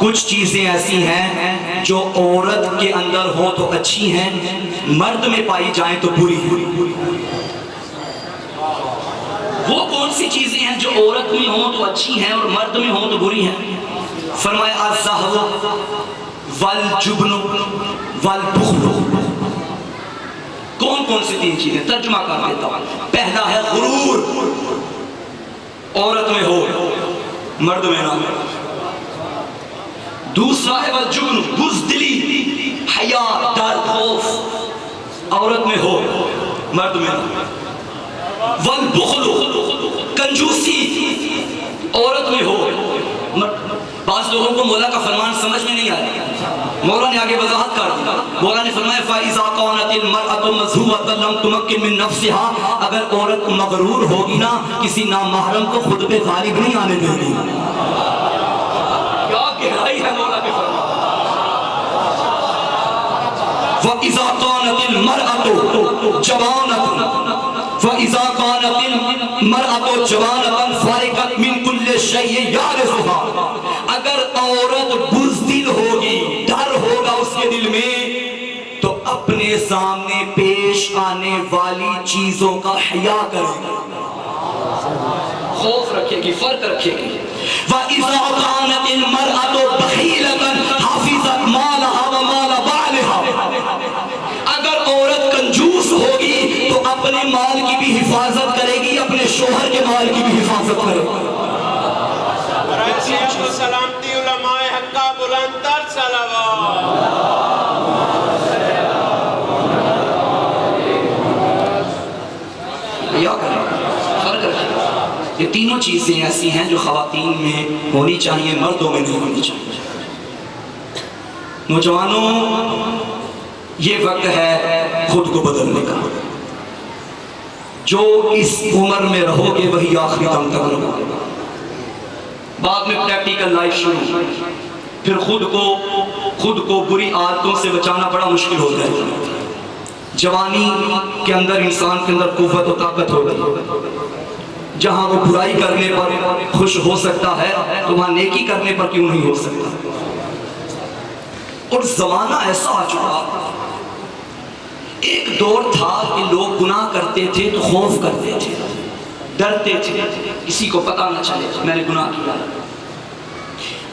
कुछ चीजें ऐसी हैं जो औरत के अंदर हो तो अच्छी हैं, मर्द में पाई जाए तो बुरी हैं। वो कौन सी चीजें हैं जो औरत में हो तो अच्छी हैं और मर्द में हो तो बुरी हैं? फरमाया अज़्ज़हव वल जुब्नु वल बुख्ल। कौन कौन सी तीन चीजें? तर्जुमा कर देता हूं। पहला है गुरूर, औरत में हो मर्द में ना। दूसरा है वल जुब्नु, बुज़दिली, हया, डर, खौफ, औरत में हो मर्द में ना। वल बुख्ल, कंजूसी, औरत में हो। बाज़ लोगों को मौला का फरमान समझ में नहीं आया, मौला ने आगे वजाहत कर दिया। मौला ने फरमाया फ़ाइज़ा कानतिल मरअतु मज़हूबतन लम तुमक्किन मिन नफ्सिहा, अगर औरत मगरूर होगी ना, किसी नामहरम को खुद पे गालिब नहीं आने देगी। क्या गहराई है मौला के फरमान। फ़इज़ा कानतिल मरअतु जवानतन फ़इज़ा कानतिल मरअतु जवानतन फ़ारिक़त मिन कुल्लि शैइन यारिज़ुहा, अगर औरत बुज़दिल होगी, डर होगा उसके दिल में, तो अपने सामने पेश आने वाली चीजों का हया करेगी, खौफ रखेगी, फर्क रखेगी। वइज़ा कानतिल मरअतु बख़ीलतन हाफ़िज़त मालहा व माल बालिहा, अगर औरत कंजूस होगी तो अपने माल की भी हिफाजत करेगी, अपने शोहर के माल की भी हिफाजत करेगी। सलामती उलमाए हक्का बुलंदतर सलावत। ये तीनों चीजें ऐसी हैं जो ख़वातीन में होनी चाहिए, मर्दों में नहीं होनी चाहिए। नौजवानों, ये वक्त है खुद को बदलने का। जो इस उम्र में रहोगे वही आखिरी दम तक रहोगे, बाद में प्रैक्टिकल लाइफ शुरू, फिर खुद को बुरी आदतों से बचाना बड़ा मुश्किल होता है। जवानी के अंदर इंसान के अंदर कुव्वत और ताकत हो गई, जहां वो बुराई करने पर खुश हो सकता है तो वहां नेकी करने पर क्यों नहीं हो सकता। और जमाना ऐसा आ चुका, एक दौर था कि लोग गुनाह करते थे तो खौफ करते थे, डरते थे किसी को पता न चले मैंने गुनाह किया।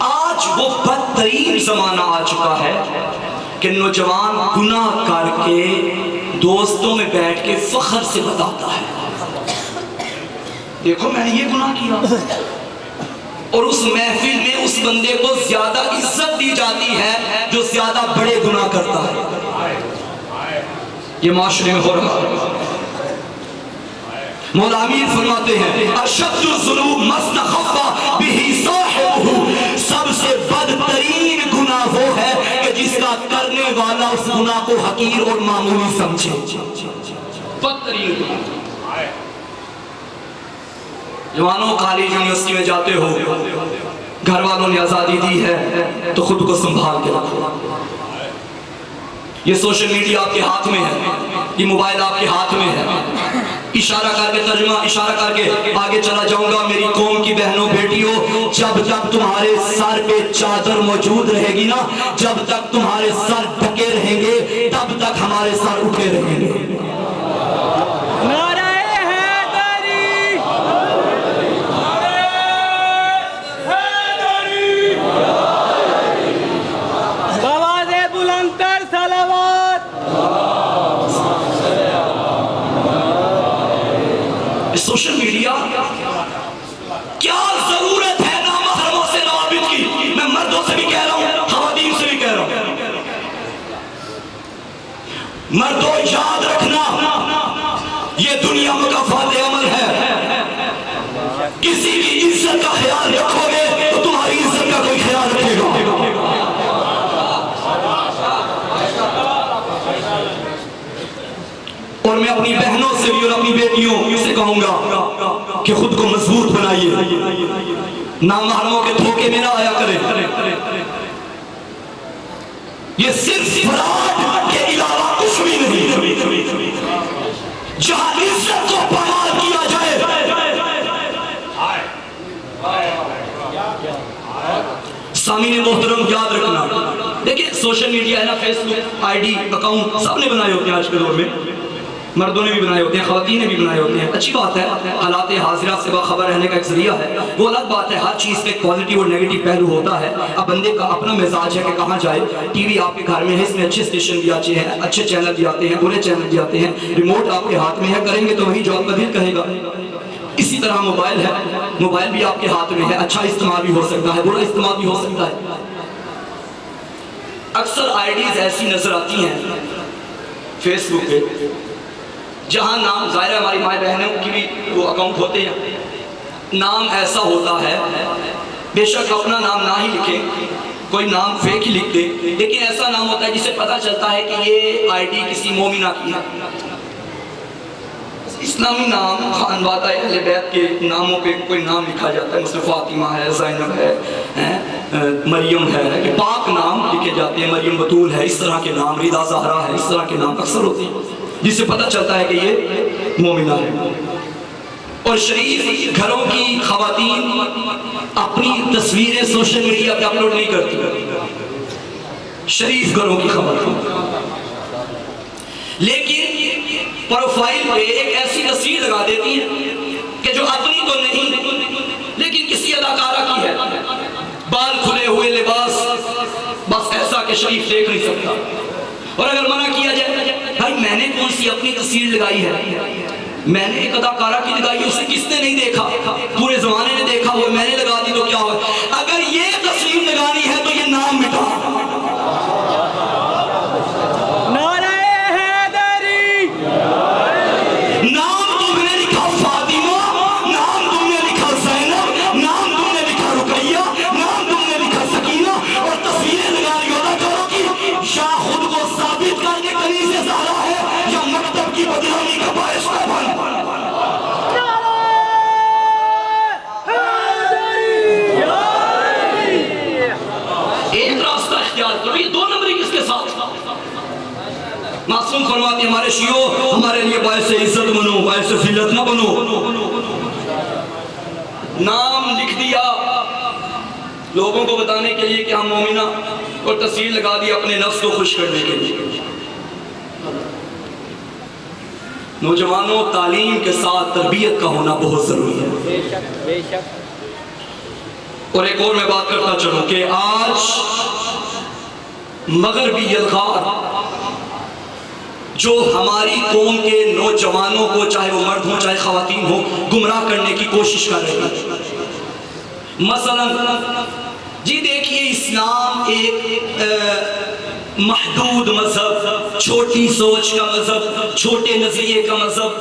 आज वो बदतरीन जमाना आ चुका है कि नौजवान गुनाह करके दोस्तों में बैठ के फख्र से बताता है, देखो मैंने ये गुनाह किया, और उस महफिल में उस बंदे को ज्यादा इज्जत दी जाती है जो ज्यादा बड़े गुनाह करता है। ये माशरे में हो रहा है। मौला अमीर फरमाते हैं अशद्दु ज़ुलूम मस्तख़फ़ा बिही साहिबहु, सबसे बदतरीन गुनाह वो है कि जिसका करने वाला उस गुनाह को हकीर और मामूली समझे। बदतरीन गुनाह। जवानों, कॉलेज यूनिवर्सिटी में जाते हो, घर वालों ने आज़ादी दी है तो खुद को संभाल के रखो। ये सोशल मीडिया आपके हाथ में है, ये मोबाइल आपके हाथ में है। इशारा करके तर्जुमा इशारा करके आगे चला जाऊंगा। मेरी कौम की बहनों बेटियों, जब तक तुम्हारे सर पे चादर मौजूद रहेगी ना, जब तक तुम्हारे सर ढके रहेंगे, तब तक हमारे सर उठे रहेंगे। सोशल मीडिया क्या जरूरत है नामहरमों से नवाबिद की? मैं मर्दों से भी कह रहा हूं, खवातीन से भी कह रहा हूं। मर्दों, याद रखना ये दुनिया मुकफ़ात इज्जत का ख्याल रखोगे तो तुम्हारी इज्जत का कोई ख्याल रखेगा। और मैं अपनी बहनों से भी और अपनी बेटियों से कहूंगा कि खुद को मजबूत बनाइए, नामहरमों के धोखे में ना आया करें। ये सिर्फ फ्रॉड के अलावा कुछ भी नहीं। जहां इज्जत को बहाल किया जाए, सामीने मोहतरम याद रखना, देखिए सोशल मीडिया है ना, फेसबुक आईडी अकाउंट सबने बनाए होते हैं आज के दौर में, मर्दों ने भी बनाए होते हैं, ख़वातीन ने भी बनाए होते हैं। अच्छी बात है, हालात हाजिरा से बाखबर रहने का एक जरिया है, वो अलग बात है। हर चीज़ का एक पॉजिटिव और नेगेटिव पहलू होता है। अब बंदे का अपना मिजाज है कि कहाँ जाए। टीवी आपके घर में है, इसमें अच्छे स्टेशन भी आते हैं, अच्छे चैनल भी आते हैं, बुरे चैनल भी आते हैं। रिमोट आपके हाथ में है, करेंगे तो वही जो आपका दिल कहेगा। इसी तरह मोबाइल है, मोबाइल भी आपके हाथ में है, अच्छा इस्तेमाल भी हो सकता है, बुरा इस्तेमाल भी हो सकता है। अक्सर आईडीज ऐसी नजर आती हैं फेसबुक पे जहां नाम, जाहिर है हमारी माए बहनों की भी वो अकाउंट होते हैं, नाम ऐसा होता है, बेशक अपना नाम ना ही लिखे, कोई नाम फेक ही लिख दे, लेकिन ऐसा नाम होता है जिसे पता चलता है कि ये आईडी किसी मोमिना की है। इस्लामी नाम खानवादा अहले बैत के नामों पे कोई नाम लिखा जाता है, जैसे फातिमा है, ज़ैनब है, मरियम है, कि पाक नाम लिखे जाते हैं, मरियम बतूल है, इस तरह के नाम, रिदा ज़हरा है, इस तरह के नाम अक्सर होते हैं, जिससे पता चलता है कि ये मोमिना है। और शरीफ घरों की खवातीन अपनी तस्वीरें सोशल मीडिया पे अपलोड नहीं करती, शरीफ घरों की खवातीन, लेकिन प्रोफाइल पे एक ऐसी तस्वीर लगा देती है कि जो अपनी तो नहीं लेकिन किसी अदाकारा की है, बाल खुले हुए, लिबास बस ऐसा कि शरीफ देख नहीं सकता। और अगर मना किया जाए, भाई मैंने कौन सी अपनी तस्वीर लगाई है, मैंने एक अदाकारा की लगाई, उसे किसने नहीं देखा, पूरे जमाने ने देखा हुआ, मैंने लगा दी तो क्या हुआ। अगर ये तस्वीर लगानी है तो ये नाम मिटा। मासूम फरमाते हमारे शियो, हमारे लिए बायसे इज्जत बनो, बायसे जिल्लत ना बनो। नाम लिख दिया लोगों को बताने के लिए कि हम मोमिना, और तस्वीर लगा दी अपने नफ्स को खुश करने के लिए। नौजवानों, तालीम के साथ तरबियत का होना बहुत जरूरी है। बेशक बेशक। और एक और मैं बात करता चलूं कि आज मगरबी यलगार जो हमारी कौम के नौजवानों को, चाहे वो मर्द हो चाहे खवातीन हो, गुमराह करने की कोशिश कर रहे हैं। मसलन जी देखिए, इस्लाम एक महदूद मजहब, छोटी सोच का मजहब, छोटे नजरिए का मजहब।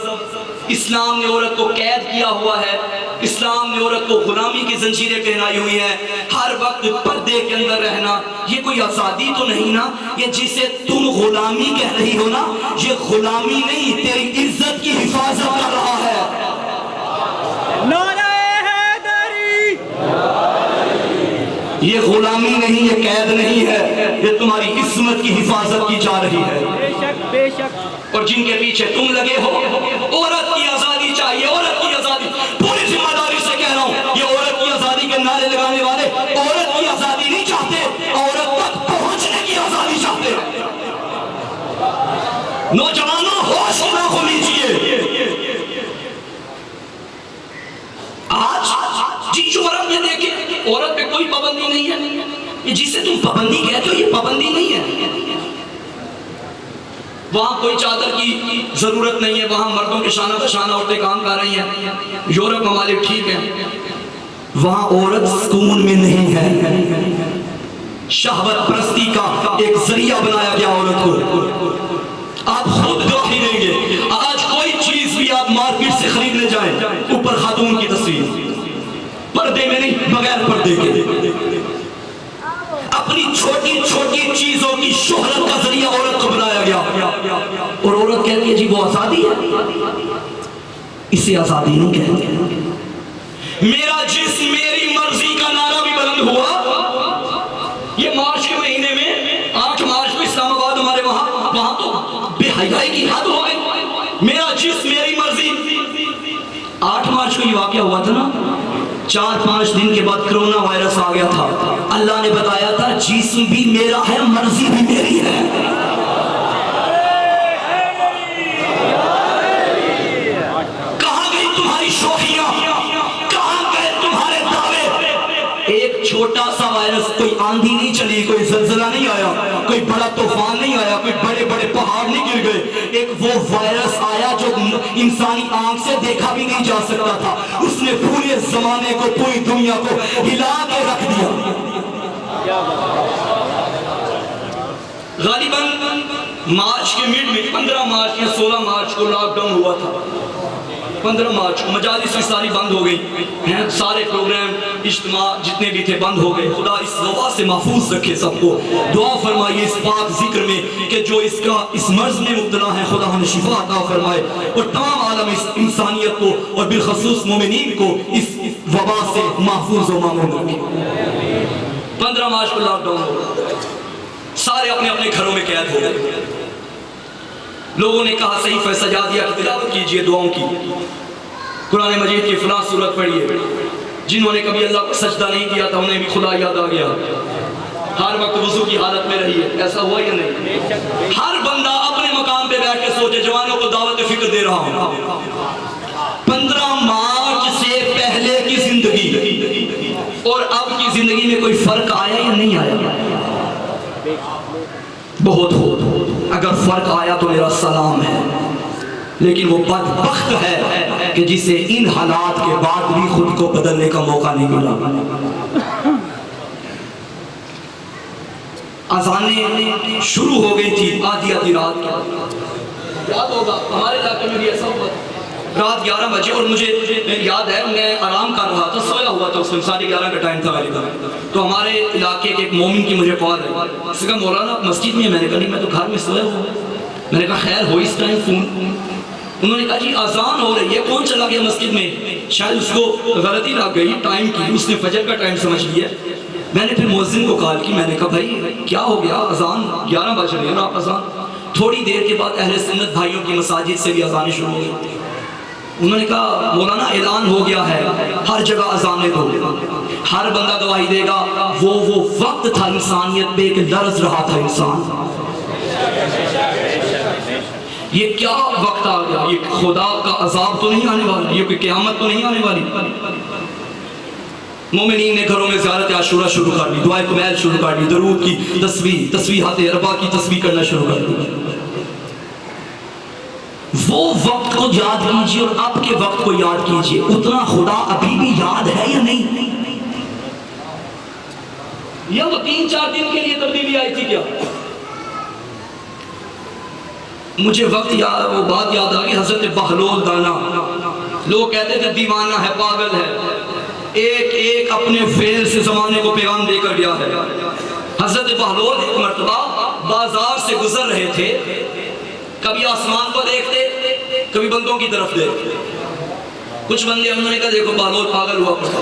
इस्लाम ने औरत को कैद किया हुआ है, इस्लाम ने औरत को गुलामी की जंजीरें पहनाई हुई हैं, हर वक्त पर्दे के अंदर रहना। ये कोई आज़ादी तो नहीं ना, ये जिसे तुम गुलामी कह रही हो ना, ये गुलामी नहीं, तेरी इज्जत की हिफाजत कर रहा है। ये गुलामी नहीं, ये कैद नहीं है, ये तुम्हारी इस्मत की हिफाजत की जा रही है। बेशक बेशक। और जिनके पीछे तुम लगे हो, औरत की आजादी चाहिए, औरत की आजादी, पूरी जिम्मेदारी से कह रहा हूं, ये औरत की आजादी के नारे लगाने वाले औरत की आजादी नहीं चाहते, औरत तक पहुंचने की आजादी चाहते। नौजवानों, होश को लीजिए। आज जी जो औरत में देखे, औरत पे कोई पाबंदी नहीं है, ये जिसे तुम पाबंदी कहते हो ये पाबंदी नहीं है। वहां कोई चादर की जरूरत नहीं है, वहां मर्दों के शाना शाना औरतें काम कर रही हैं। यूरोप ममालिक ठीक है, वहां औरत सुकून में नहीं है, शहवत परस्ती का एक जरिया बनाया गया औरत को। आप खुद गवाही देंगे, आज कोई चीज भी आप मार्केट से खरीदने जाएं, ऊपर खातून की तस्वीर, पर पर्दे में नहीं, बगैर पर्दे के। अपनी छोटी छोटी चीजों की शोहरत का जरिया औरत को बनाया गया, और औरत कहती है जी वो आजादी है। इसे आजादी नहीं कहते। मेरा जिस्म मेरी मर्जी का नारा भी बुलंद हुआ। ये मार्च के महीने में 8 मार्च को इस्लामाबाद हमारे वहां तो बेहयाई की हद हो गई। मेरा जिस्म मेरी मर्जी। 8 मार्च को ये वाकया हुआ था ना, 4-5 दिन के बाद कोरोना वायरस आ गया था। अल्लाह ने बताया था जिस्म भी मेरा है, मर्जी भी मेरी है। कहां गई तुम्हारी शोखियां, कहां गए तुम्हारे दावे। एक छोटा सा वायरस, कोई आंधी नहीं चली, कोई जलजला नहीं आया, कोई बड़ा तूफान नहीं आया, कोई बड़े बड़े पहाड़ नहीं गिर गए। एक वो वायरस आया जो इंसानी आंख से देखा भी नहीं जा सकता था। उसने पूरे जमाने को, पूरी दुनिया को हिला के रख दिया। गालिबन मार्च के मिड में 15 मार्च या 16 मार्च को लॉकडाउन हुआ था। 15 मार्च को मजालिस की सारी बंद हो गई हैं, सारे प्रोग्राम इज्तिमा जितने भी थे बंद हो गए। खुदा इस वबा से महफूज रखे सबको। दुआ फरमाइए इस पाक जिक्र में कि जो इस मर्ज में मुब्तला है, खुदा हमें शिफा अता फरमाए और तमाम आलम इस इंसानियत को और बिलखसूस मोमिनीन को इस वबा से महफूज व मामून रखे। 15 मार्च को लॉकडाउन हो गया, सारे अपने अपने घरों में कैद हो गए। लोगों ने कहा सही फैसला सजा दिया कि तिलावत कीजिए दुआओं की, कुरान मजीद की फलां सूरत पढ़िए। जिन्होंने कभी अल्लाह को सजदा नहीं किया था उन्हें भी खुदा याद आ गया। हर वक्त वजू की हालत में रहिए। ऐसा हुआ या नहीं? हर बंदा अपने मकाम पे बैठ के सोचे। जवानों को दावत फिक्र दे रहा हूं। 15 मार्च से पहले की जिंदगी और अब की जिंदगी में कोई फर्क आया या नहीं आया? बहुत हो। अगर फर्क आया तो मेरा सलाम है, लेकिन वो बदबख्त है कि जिसे इन हालात के बाद भी खुद को बदलने का मौका नहीं मिला। अज़ानें शुरू हो गई थी आधी आधी रात के। याद होगा हमारे इलाके में भी ऐसा हुआ था, रात 11 बजे। और मुझे याद है मैं आराम कर रहा था, सोया हुआ था उस दिन, 11:30 का टाइम था गालिबा। तो हमारे इलाके के एक मोमिन की मुझे कॉल है। उसने कहा मौलाना मस्जिद में। मैंने कहा नहीं, मैं तो घर में सोया हुआ। मैंने कहा खैर हो इस टाइम फ़ोन। उन्होंने कहा जी अजान हो रही है, कौन चला गया मस्जिद में? शायद उसको गलती लग गई टाइम की, उसने फजर का टाइम समझ लिया। मैंने फिर मुअज्जिन को कॉल की। मैंने कहा भाई क्या हो गया, अजान 11 बज रही है ना, आप अजान। थोड़ी देर के बाद अहले सुन्नत भाइयों की मसाजिद से भी अजानें शुरू हो गई। उन्होंने कहा मौलाना ऐलान हो गया है, हर जगह अजानें दो। हर बंदा गवाही देगा वो वक्त था इंसानियत पे एक लर्ज रहा था इंसान। ये क्या वक्त आ गया? ये खुदा का अजाब तो नहीं आने वाला, ये कोई क़यामत तो नहीं आने वाली। मोमिनीन ने घरों में ज़ियारत आशूरा शुरू कर दी, दुआए कुमैल शुरू कर दी, दरूद की तस्बीह, तस्बीहात अरबा की तस्बीह करना शुरू कर दी। वो वक्त को याद कीजिए और अब के वक्त को याद कीजिए, उतना खुदा अभी भी याद है या नहीं? या वो 3-4 दिन के लिए तब्दीली आई थी क्या? मुझे वक्त याद, वो बात याद आ गई। हजरत बहलोल दाना, लोग कहते थे दीवाना है, पागल है, एक एक अपने फेल से जमाने को पैगाम देकर गया है। हजरत बहलोल एक मर्तबा बाजार से गुजर रहे थे, कभी आसमान को देखते, कभी बंदों की तरफ देखते। कुछ बंदे उन्होंने कहा देखो बहलोल पागल हुआ पड़ा,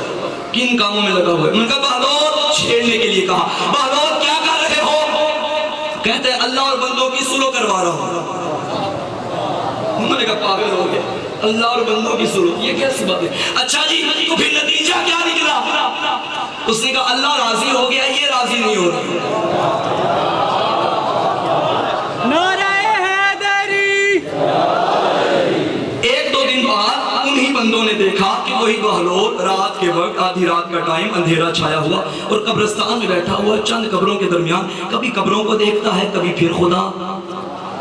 किन कामों में लगा हुआ है। उन्होंने कहा बहलोल, छेड़ने के लिए कहा, बहलोल क्या कर रहे हो? कहते अल्लाह और बंदों की सुलह करवा रहा हूं। उन्होंने कहा पागल हो गया, अल्लाह और बंदों की सुलह, ये कैसी बात है? अच्छा जी तो फिर नतीजा क्या निकला? उसने कहा अल्लाह राजी हो गया, ये राजी नहीं हो रहा। बंदों ने देखा कि वही बहलोल रात के वक्त, आधी रात का टाइम, अंधेरा छाया हुआ और कब्रिस्तान में बैठा हुआ चंद कब्रों के दरमियान। कभी कब्रों को देखता है, कभी फिर खुदा,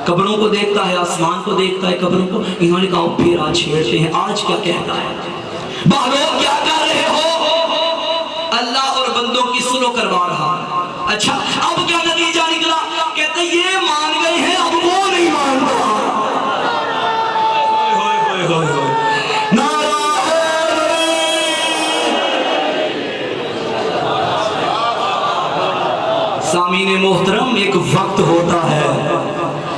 कब्रों को देखता है, आसमान को देखता है, कब्रों को। इन्होंने कहा फिर आज छेड़ते हैं, आज क्या कहता है? बहलोल क्या कर रहे हो? अल्लाह और बंदों की सुलह करवा रहा। अच्छा अब क्या नतीजा निकला? कहते ये मान गए हैं, अब वो नहीं मान रहा। सामीन मोहतरम, एक वक्त होता है,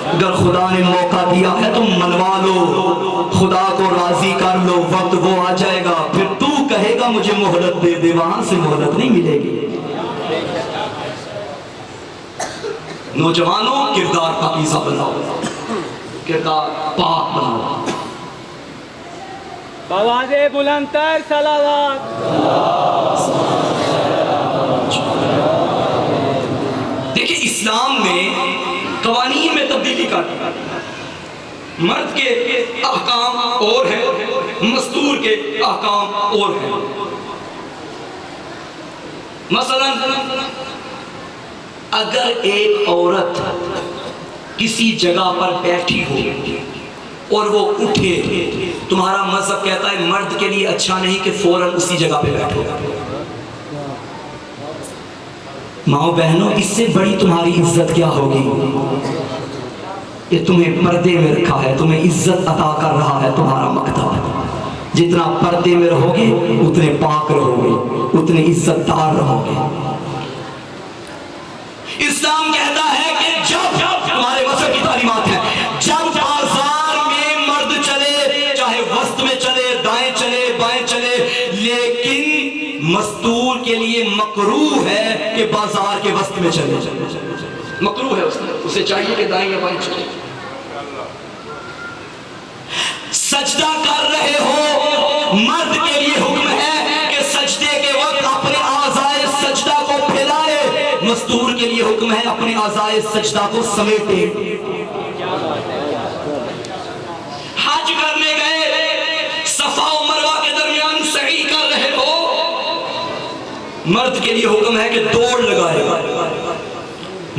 अगर खुदा ने मौका दिया है तो मनवा लो, खुदा को राजी कर लो, वक्त वो आ जाएगा, फिर तू कहेगा मुझे मोहलत दे दे, वहां से मोहलत नहीं मिलेगी। नौजवानों, किरदार पाकीज़ा बनाओ, किरदार पाक बनाओ। बवाज़े बुलंदतर सलावत। देखिए, इस्लाम ने कवानीन में तब्दीली कर दी। मर्द के अहकाम और हैं, मस्तूर के अहकाम और हैं। मसलन अगर एक औरत किसी जगह पर बैठी हो और वो उठे, तुम्हारा मजहब कहता है मर्द के लिए अच्छा नहीं कि फौरन उसी जगह पे बैठो। माओ बहनों, इससे बड़ी तुम्हारी इज्जत क्या होगी? ये तुम्हें पर्दे में रखा है, तुम्हें इज्जत अता कर रहा है तुम्हारा मकतब। जितना पर्दे में रहोगे उतने पाक रहोगे, उतने इज्जतदार रहोगे। इस्लाम कहता है कि जब तुम्हारे मजहब की तालीमात है, जब बाजार में मर्द चले, चाहे वस्त में चले, दाएं चले, बाएं चले, लेकिन मस्तूर के लिए मकरूह है कि बाजार के वस्त में चले। मकरूह है उसे चाहिए कि दाएं या बाएं चले। सजदा कर रहे हो, मर्द के लिए हुक्म है कि सजदे के वक्त अपने आज़ाए सजदा को फैलाए, मस्तूर के लिए हुक्म है अपने आज़ाए सजदा को समेटे। हज करने गए, सफा और मरवा के दरमियान सही कर रहे हो, मर्द के लिए हुक्म है कि दौड़ लगाए,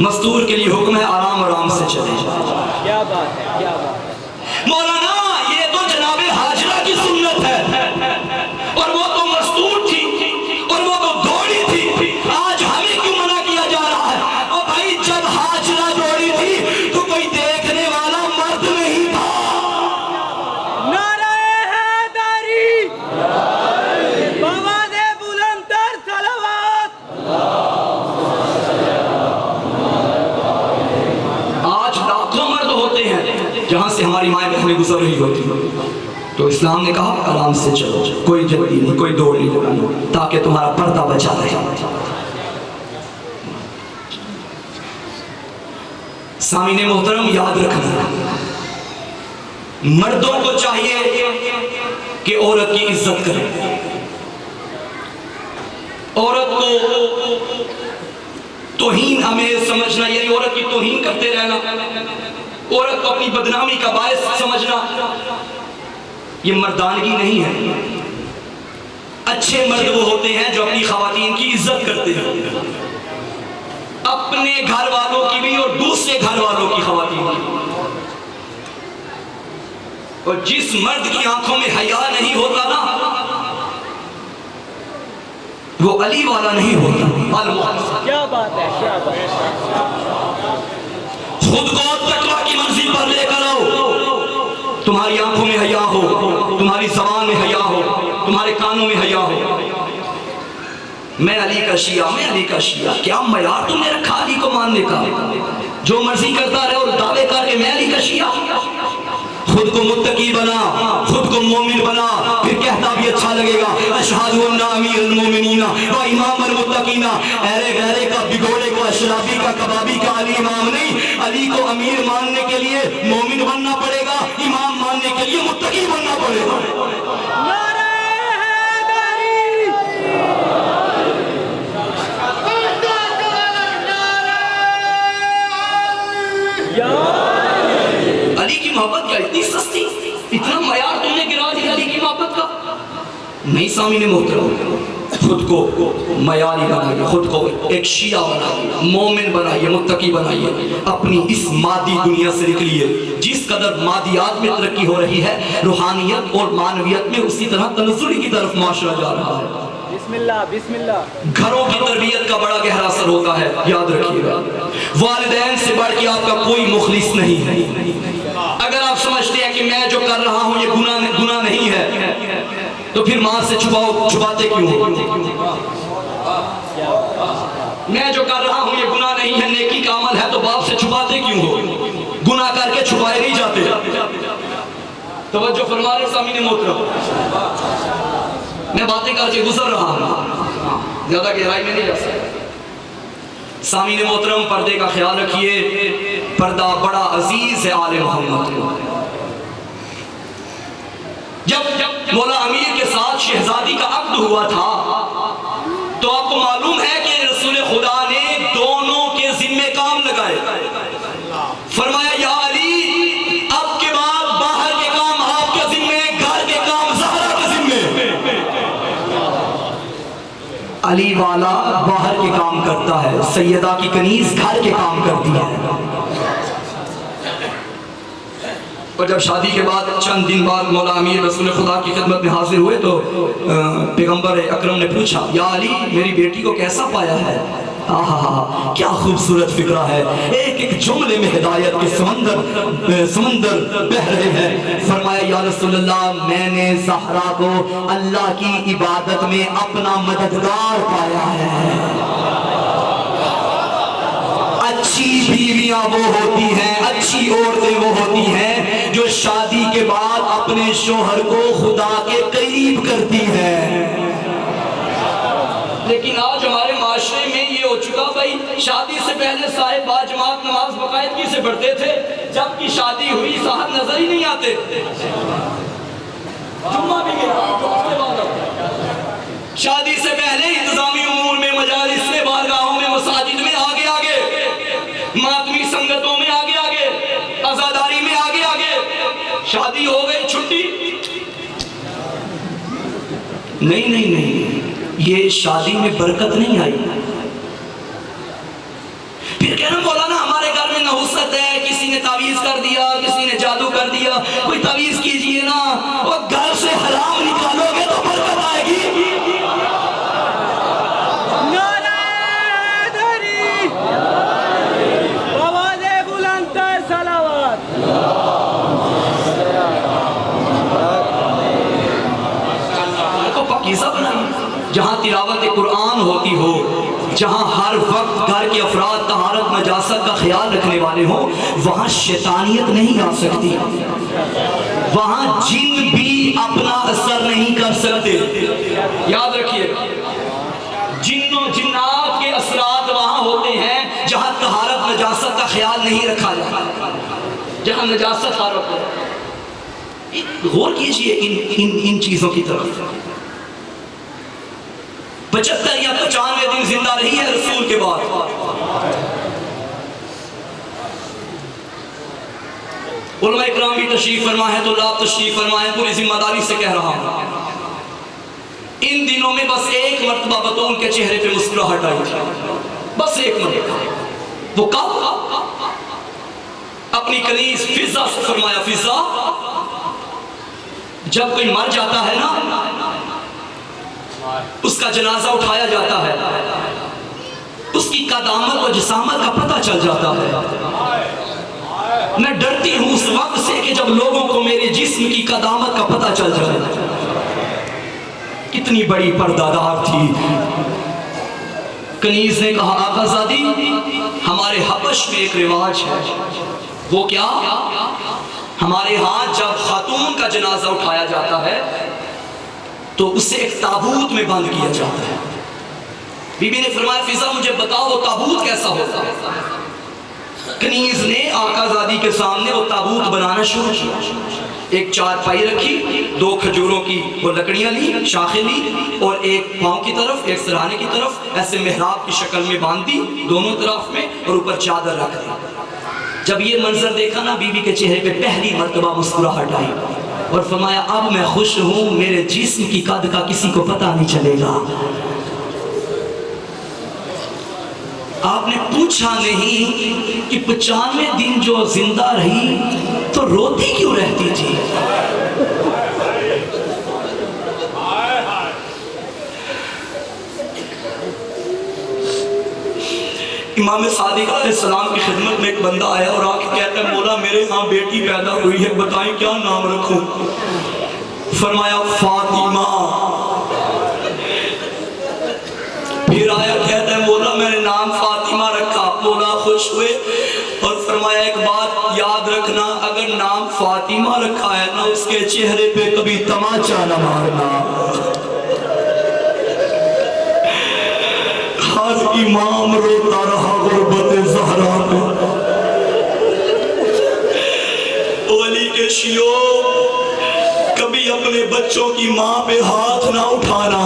मस्तूर के लिए हुक्म है आराम आराम से चले। क्या बात है, क्या बात है। मौलाना, ये तो जनाबे हाजरा की सुन्नत है, और वो तो मस्तूर थी और वो तो दौड़ी थी, आज हमें क्यों मना किया जा रहा है? और भाई, जब हाजरा दौड़ी थी तो कोई देखने वाला मर्द नहीं था। नारे हैदरी, बवाज़े बुलंदतर सलावत। आज लाखों मर्द होते हैं जहां से हमारी माएं बहनें गुजर रही होती हैं, तो इस्लाम ने कहा आराम से चलो, कोई जल्दी नहीं, कोई दौड़ नहीं लगानी, ताकि तुम्हारा पर्दा बचा रहे। सामीने मोहतरम, याद रखना, मर्दों को चाहिए कि औरत की इज्जत करें, औरत को तौहीन हमें समझना, यानी औरत की तौहीन करते रहना, औरत को अपनी बदनामी का बायस समझना, ये मर्दानगी नहीं है। अच्छे मर्द वो होते हैं जो अपनी खवातीन की इज्जत करते हैं, अपने घर वालों की भी और दूसरे घर वालों की खवातीन की। और जिस मर्द की आंखों में हया नहीं होता ना, वो अली वाला नहीं होता। क्या बात है, क्या बात है। खुद को तकवा की मंजिल पर लेकर आओ, तुम्हारी आंखों में हया हो, तुम्हारी जबान में हया हो, तुम्हारे कानों में हया हो। मैं अली का शिया, मैं अली का शिया, क्या मयार तुमने रखा अली को मानने का? जो मर्जी करता रहे और दावे करके मैं अली का शिया। खुद को मुत्तकी बना, खुद को मोमिन बना, फिर कहता भी अच्छा लगेगा, अशहदु अन्ना अमीरुल मोमिनीना व इमामुल मुत्तकीना। अरे गहरे का, बिगोड़े को, अशराबी का, कबाबी का अली इमाम नहीं। अली को अमीर मानने के लिए मोमिन बनना पड़ेगा, इमाम मानने के लिए मुत्तकी बनना पड़ेगा। नारे हैदरी, या अली की मोहब्बत क्या इतनी सस्ती, इतना मयार तुमने गिरा दिया अली की मोहब्बत का? नहीं सामीने मोहतरम, खुद को मयारी बनाइए, खुद को एक शिया बनाइए, मोमिन बनाइए, मुत्तकी बनाइए। अपनी इस मादी दुनिया से निकलिए। जिस कदर मादियात में तरक्की हो रही है, रूहानियत और मानवियत में उसी तरह तनज़्ज़ुल की तरफ माशरा जा रहा है। बिस्मिल्लाह, बिस्मिल्लाह। घरों की तरबियत का बड़ा गहरा असर होता है, याद रखिएगा। वालिदैन से बढ़ के आपका कोई मुखलिस नहीं है। अगर आप समझते हैं कि मैं जो कर रहा हूं ये गुनाह नहीं है, तो फिर मां से छुपाते क्यों? मैं जो कर रहा हूं ये गुनाह नहीं नहीं है, नेकी का अमल है, तो बाप से छुपाते क्यों हो? गुनाह करके छुपाए नहीं जाते। तवज्जो फरमा रहे सामीने मोहतरम, मैं बातें करके गुजर रहा हूं, ज्यादा गहराई में नहीं जा सकता। सामीने मोहतरम, पर्दे का ख्याल रखिए, पर्दा बड़ा अजीज है आले मोहम्मद को। जब मौला अमीर के साथ शहजादी का अक्द हुआ था, तो आपको मालूम है कि रसूल खुदा ने दोनों के जिम्मे काम लगाए। फरमाया, या अली, अब के बाद बाहर के काम आपके जिम्मे, घर के काम ज़हरा के जिम्मे। अली वाला बाहर के काम करता है, सैयदा की कनीज घर के काम करती है। और जब शादी के बाद चंद दिन बाद मौला अमीर रसूल खुदा की खिदमत में हाजिर हुए, तो पैगंबर अकरम ने पूछा, या अली, मेरी बेटी को कैसा पाया है? आहा, क्या खूबसूरत फिक्रा है, एक एक जुमले में हिदायत के समंदर बह रहे हैं। फरमाया, या रसूलल्लाह, मैंने ज़हरा को अल्लाह की इबादत में अपना मददगार पाया है। अच्छी बीवियां वो होती हैं, अच्छी औरतें वो होती हैं जो शादी के बाद अपने शोहर को खुदा के करीब करती हैं। लेकिन आज हमारे माशरे में ये हो चुका, भाई शादी से पहले साहिब बाजमात नमाज बाकायदगी से पढ़ते थे, जबकि शादी हुई साहब नजर ही नहीं आते। जुम्मा भी शादी से पहले इंतजामी उमूर में, मजालिस में, बारगाहों में, मसाजिद में आगे आगे, मातमी संगतों में आगे आगे, आजादारी में आगे आगे। शादी हो गई, छुट्टी नहीं नहीं नहीं, ये शादी में बरकत नहीं आई। फिर कहना, मौलाना हमारे घर में नहुसत है, किसी ने तावीज कर दिया, किसी ने जादू कर दिया, कोई तावीज कीजिए ना, और घर से हराम निकालोगे तो बरकत आएगी। जहाँ तिलावत कुरान होती हो, जहाँ हर वक्त घर के अफराद तहारत नजासत का ख्याल रखने वाले हो, वहाँ शैतानियत नहीं आ सकती, वहाँ जिन भी अपना असर नहीं कर सकते। याद रखिए, जिन्नात के असरात वहाँ होते हैं जहाँ तहारत नजासत का ख्याल नहीं रखा जाता, जहाँ नजासत हारत हो। गौर कीजिए इन चीज़ों की तरफ। 75 या 95 दिन जिंदा रही है रसूल के बाद। उलमा इकराम भी तशरीफ फरमा है, तो लाभ तशरीफ फरमा है, पूरी जिम्मेदारी से कह रहा हूं, इन दिनों में बस एक मर्तबा बतूल के चेहरे पे मुस्कुराहट आई थी, बस एक मर्तबा। वो कब? अपनी कनीज फिजा से फरमाया, फिजा, जब कोई मर जाता है ना, उसका जनाजा उठाया जाता है, उसकी कदामत और जिसामत का पता चल जाता है। मैं डरती हूं उस वक्त से कि जब लोगों को मेरे जिस्म की कदामत का पता चल जाए। कितनी बड़ी पर्दादार थी। कनीज ने कहा, आकाज़ादी, हमारे हबश में एक रिवाज है। वो क्या? हमारे यहाँ जब खातून का जनाजा उठाया जाता है तो उसे एक ताबूत में बंद किया जाता है। बीबी ने फरमाया, फिजा मुझे बताओ वो ताबूत कैसा होता है? कनीज ने आकाज़ादी के सामने वो ताबूत बनाना शुरू किया। एक चारपाई रखी, 2 खजूरों की वो लकड़ियां ली, शाखें ली, और एक पांव की तरफ, एक सराहने की तरफ ऐसे मेहराब की शक्ल में बांध दी दोनों तरफ में, और ऊपर चादर रख दी। जब ये मंजर देखा ना, बीबी के चेहरे पे पहली मर्तबा मुस्कुराहट आई और फरमाया, अब मैं खुश हूं, मेरे जिस्म की कद का किसी को पता नहीं चलेगा। आपने पूछा नहीं कि 95 दिन जो जिंदा रही तो रोती क्यों रहती थी? इमाम सादिक अलैहिस्सलाम की खिदमत में एक बंदा आया और आके कहता है, मौला मेरे यहाँ बेटी पैदा हुई है, बताएं क्या नाम रखूं? फरमाया, फातिमा। फिर आया, कहता है, मौला मैंने नाम फातिमा रखा। मौला सुना, अगर नाम फातिमा रखा है ना, उसके चेहरे पे कभी तमाचा न मारना। हर इमाम रोता रहा गुर्बत ज़हरा पे। अली के शियो, कभी अपने बच्चों की माँ पे हाथ ना उठाना,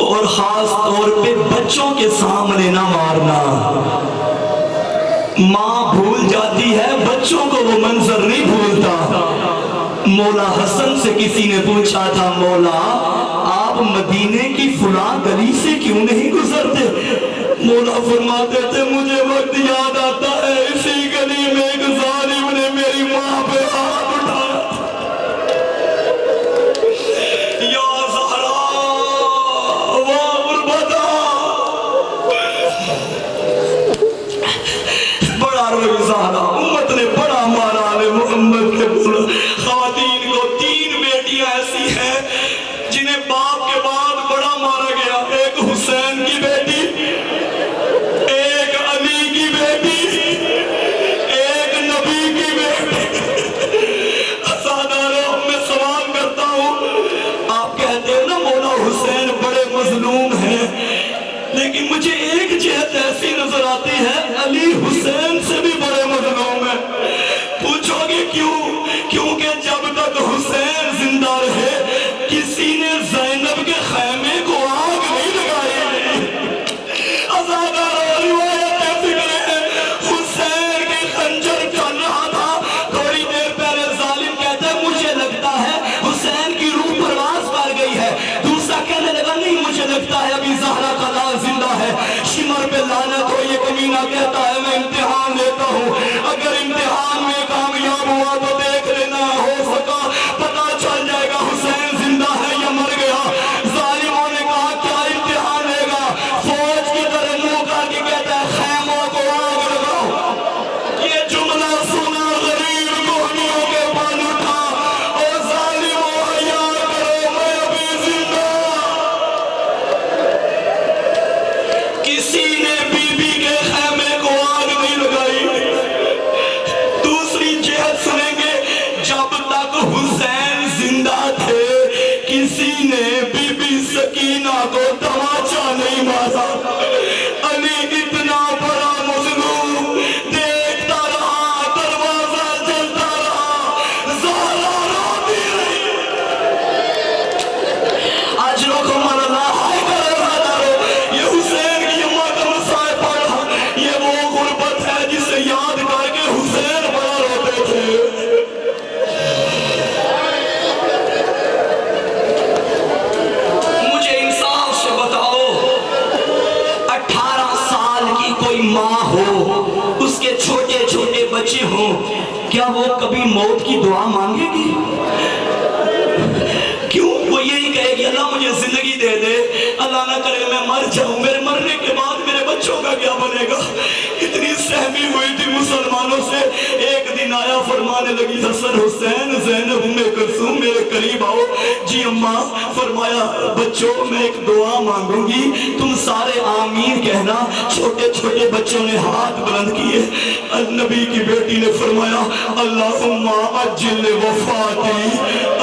और खास तौर पे बच्चों के सामने ना मारना। माँ भूल जाती है, बच्चों को वो मंजर नहीं भूलता। मौला हसन से किसी ने पूछा था, मौला आप मदीने की फुला गली से क्यों नहीं गुजरते? मौला फरमाते थे, मुझे वक्त याद आता है, इसी गली में एक जालिम ने मेरी माँ पे हाथ उठाया। या ज़हरा वाह गुरबता, बड़ा रोई ज़हरा, उम्मत ने बड़ा मारा है मोहम्मद के बोला। ख़वातीन को 3 बेटियां ऐसी हैं जिन्हें बाप के बाद बड़ा मारा गया। एक हुसैन की बेटी, एक अली की बेटी, एक नबी की बेटी। अज़ादारों, मैं सवाल करता हूँ, आप कहते हो ना मौला हुसैन बड़े मजलूम हैं, लेकिन मुझे एक जिहत ऐसी नजर आती है, अली हुसैन से भी बड़े मजलूम है। पूछोगे क्यों? क्योंकि जब तक हुसैन जिंदा रहे, किसी ने ज़ैनब के खैमे को आग नहीं लगाई। अज़ादारों, रिवायतें फिक्र है, हुसैन के खंजर चल रहा था, थोड़ी देर पहले जालिम कहता है, मुझे लगता है हुसैन की रूह परवाज़ कर गई है। दूसरा कहने लगा, नहीं मुझे लगता है अभी ज़हरा का लाल जिंदा है। शिमर पे लानत हो, ये कमीना कहता है, मैं इम्तिहान लेता हूँ, अगर इम्तिहान में कामयाब हुआ तो देख लेना, हो सका पता चल जाएगा हुसैन जिंदा है या मर गया। जालिमों ने कहा, क्या इम्तिहान लेगा? फौज की तरह मुंह करके कहता है, खैमों को आग लगाओ। ये जुमला सुना गरीब कोहनियों के बाल उठा, और जालिमों हया करो, मैं अभी जिंदा। किसी ने बीबी के खैमे को आग नहीं लगाई। दूसरी जिहत सुनेंगे, जब तक हुसैन जिंदा थे, किसी ने बीबी सकीना को तमाचा नहीं मारा। अली इतना बड़ा मजलूम, देखता रहा, दरवाजा जलता रहा, ज़हरा रोती रही। आज लोग हमारा लाहाय कर रहा, ये हुसैन की अम्मा का मसाए पड़ा। ये वो गुर्बत है जिसे याद करके हुसैन बड़ा रोते थे। मुझे इंसाफ से बताओ, 18 साल की कोई माँ हो, उसके छोटे छोटे बच्चे हों, क्या वो कभी मौत की दुआ मांगेगी? क्यों? वो यही कहेगी, अल्लाह मुझे जिंदगी दे दे, अल्लाह ना करे मैं मर जाऊं, मेरे मरने के बाद मेरे बच्चों का क्या बनेगा? इतनी सहमी हुई थी मुसलमानों से। एक दिन आया, फरमाने लगी, हसन हुसैन ज़ैनब उम्मे कुलसूम मेरे करीब आओ। जी अम्मा। फरमाया, बच्चों मैं एक दुआ मांगूंगी, तुम सारे आमीन कहना। छोटे छोटे बच्चों ने हाथ बुलंद किए। नबी की बेटी ने फरमाया, अल्लाहुम्मा अज्जिल वफ़ाती,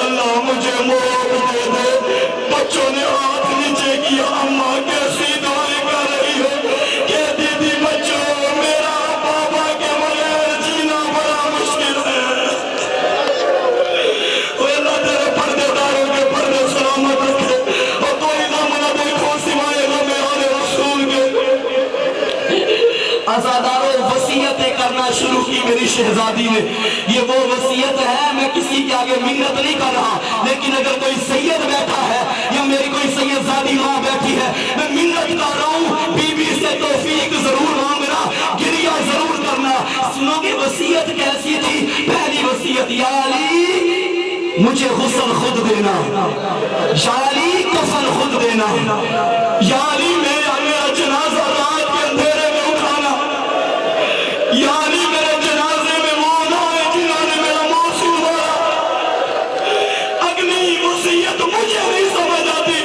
अल्लाह मुझे मौत दे दे। बच्चों ने हाथ नीचे किया। अम्मा कैसी दुआएं कर रही हो? कहती थी, बच्चों मेरा पापा के बगैर जीना बड़ा मुश्किल है। अल्लाह तेरे पर्देदारों के पर्दे सलामत रखे, और कोई गम न देखो सिवाय गम आले रसूल के। आज़ादारों, वसीयतें करना शुरू की मेरी शहजादी ने। ये वो वसीयत है, मैं किसी के आगे मिन्नत नहीं कर रहा, लेकिन अगर कोई सैयद बैठा है या मेरी कोई सैयदजादी माँ बैठी है, मैं मिन्नत कर रहा हूँ, बीबी से तौफीक जरूर मांगना, गिरिया जरूर करना। सुनोगे वसीयत कैसी थी? पहली वसीयत, या अली मुझे गुस्ल खुद देना, या अली कफन खुद देना, या अली मेरा जनाजा रात के अंधेरे में उठाना, या अली मेरे जनाजे में वो ना है जिन्होंने मेरा मासूम मारा। अगली वसीयत मुझे नहीं समझ आती,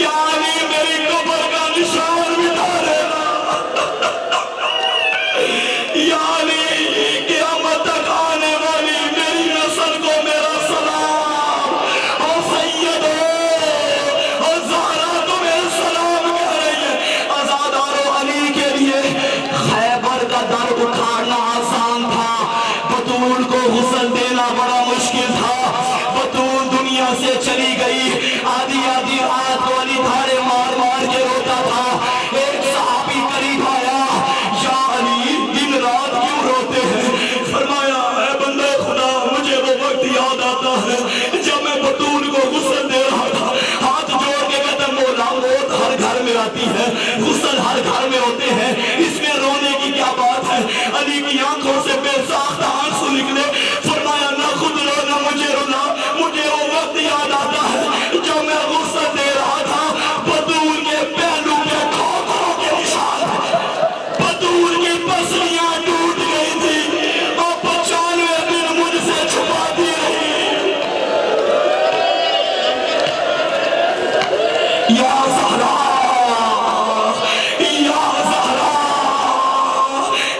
या अली मेरी कब्र का निशान मिटा देना, या अली नजर आती है। गुस्सा हर घर में होते हैं, इसमें रोने की क्या बात है। अली की आंखों से बेसाख्ता आंसू निकले। फरमाया ना खुद रो ना मुझे रुला, मुझे वो वक्त याद आता है जब मैं गुस्सा दे रहा था। बतूल के पहलू पे ठोकरों के निशान, बतूल की पसलियां टूट गई थी और 95 दिन मुझसे छुपाती रही। या ज़हरा, या ज़हरा,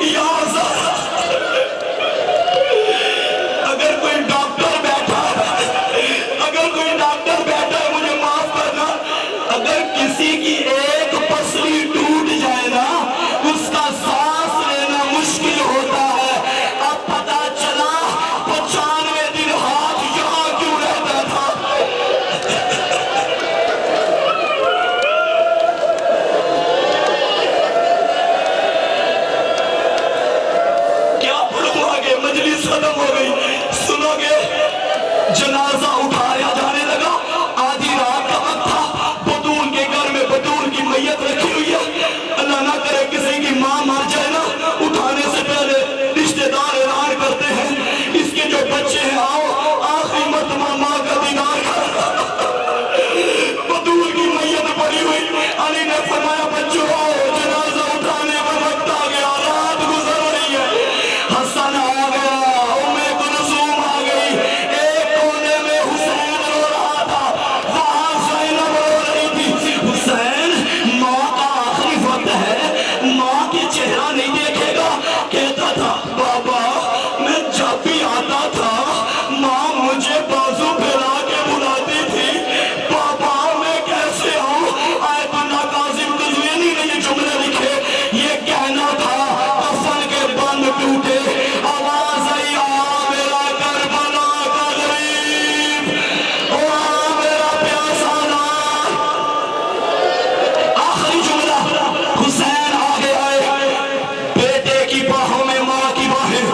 या ज़हरा। अगर कोई डॉक्टर बैठा है मुझे माफ करना, अगर किसी की एक पसली टूट जाए ना, उसका सांस लेना मुश्किल होता है। अब पता चला 95 दिन हाथ यहाँ क्यों रहता था। क्या पढ़ूं आगे, मजलिस खत्म हो गई। सुनोगे, जनाजा उठाया जाने लगा। आधी रात का वक्त था। बतूल के घर में बतूल की मैयत रखी हुई है। अल्लाह ना करे किसी की माँ मर जाए ना, उठाने से पहले रिश्तेदार ऐलान करते हैं इसके जो बच्चे हैं आओ आखिरी मरतबा माँ का दीदार कर। बतूल की मैयत पड़ी हुई। अली ने फरमाया बच्चों आओ, जनाजा उठाने का वक्त आ गया, रात गुजर रही है। हसन आ गया, उम्मे कुलसूम आ गई, एक कोने में हुसैन रो रहा था, वहां ज़ैनब रो रही थी। हुसैन, माँ का आखिरी वक्त है, माँ के चेहरा नहीं देखेगा। कहता था बाबा मैं जब भी आता था माँ मुझे बाजू फैला के बुलाती थी। बाबा मैं कैसे आऊं। आयतुल्लाह कासिम कज़वीनी ने ये जुमले लिखे। ये कहना था कफन के बंद टूटे, आवाज आई आ मेरा करबला का गरीब, ओ आ मेरा प्यासा लाल। आखिरी जुमला, हुसैन आगे आए। बेटे की बाहों में माँ की बाहें,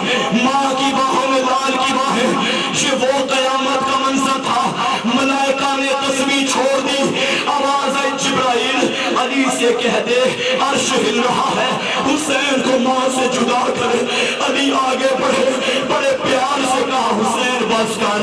माँ की बाहों में लाल की बाहें। ये वो कयामत का मंजर था। मलाइका ने तस्वीर छोड़ दी। आवाज आई जिब्राइल अली से कह दे अर्श हिल रहा है, हुसैन को माँ से जुदा करे। अली आगे बढ़े, बड़े प्यार से कहा हुसैन बस कर,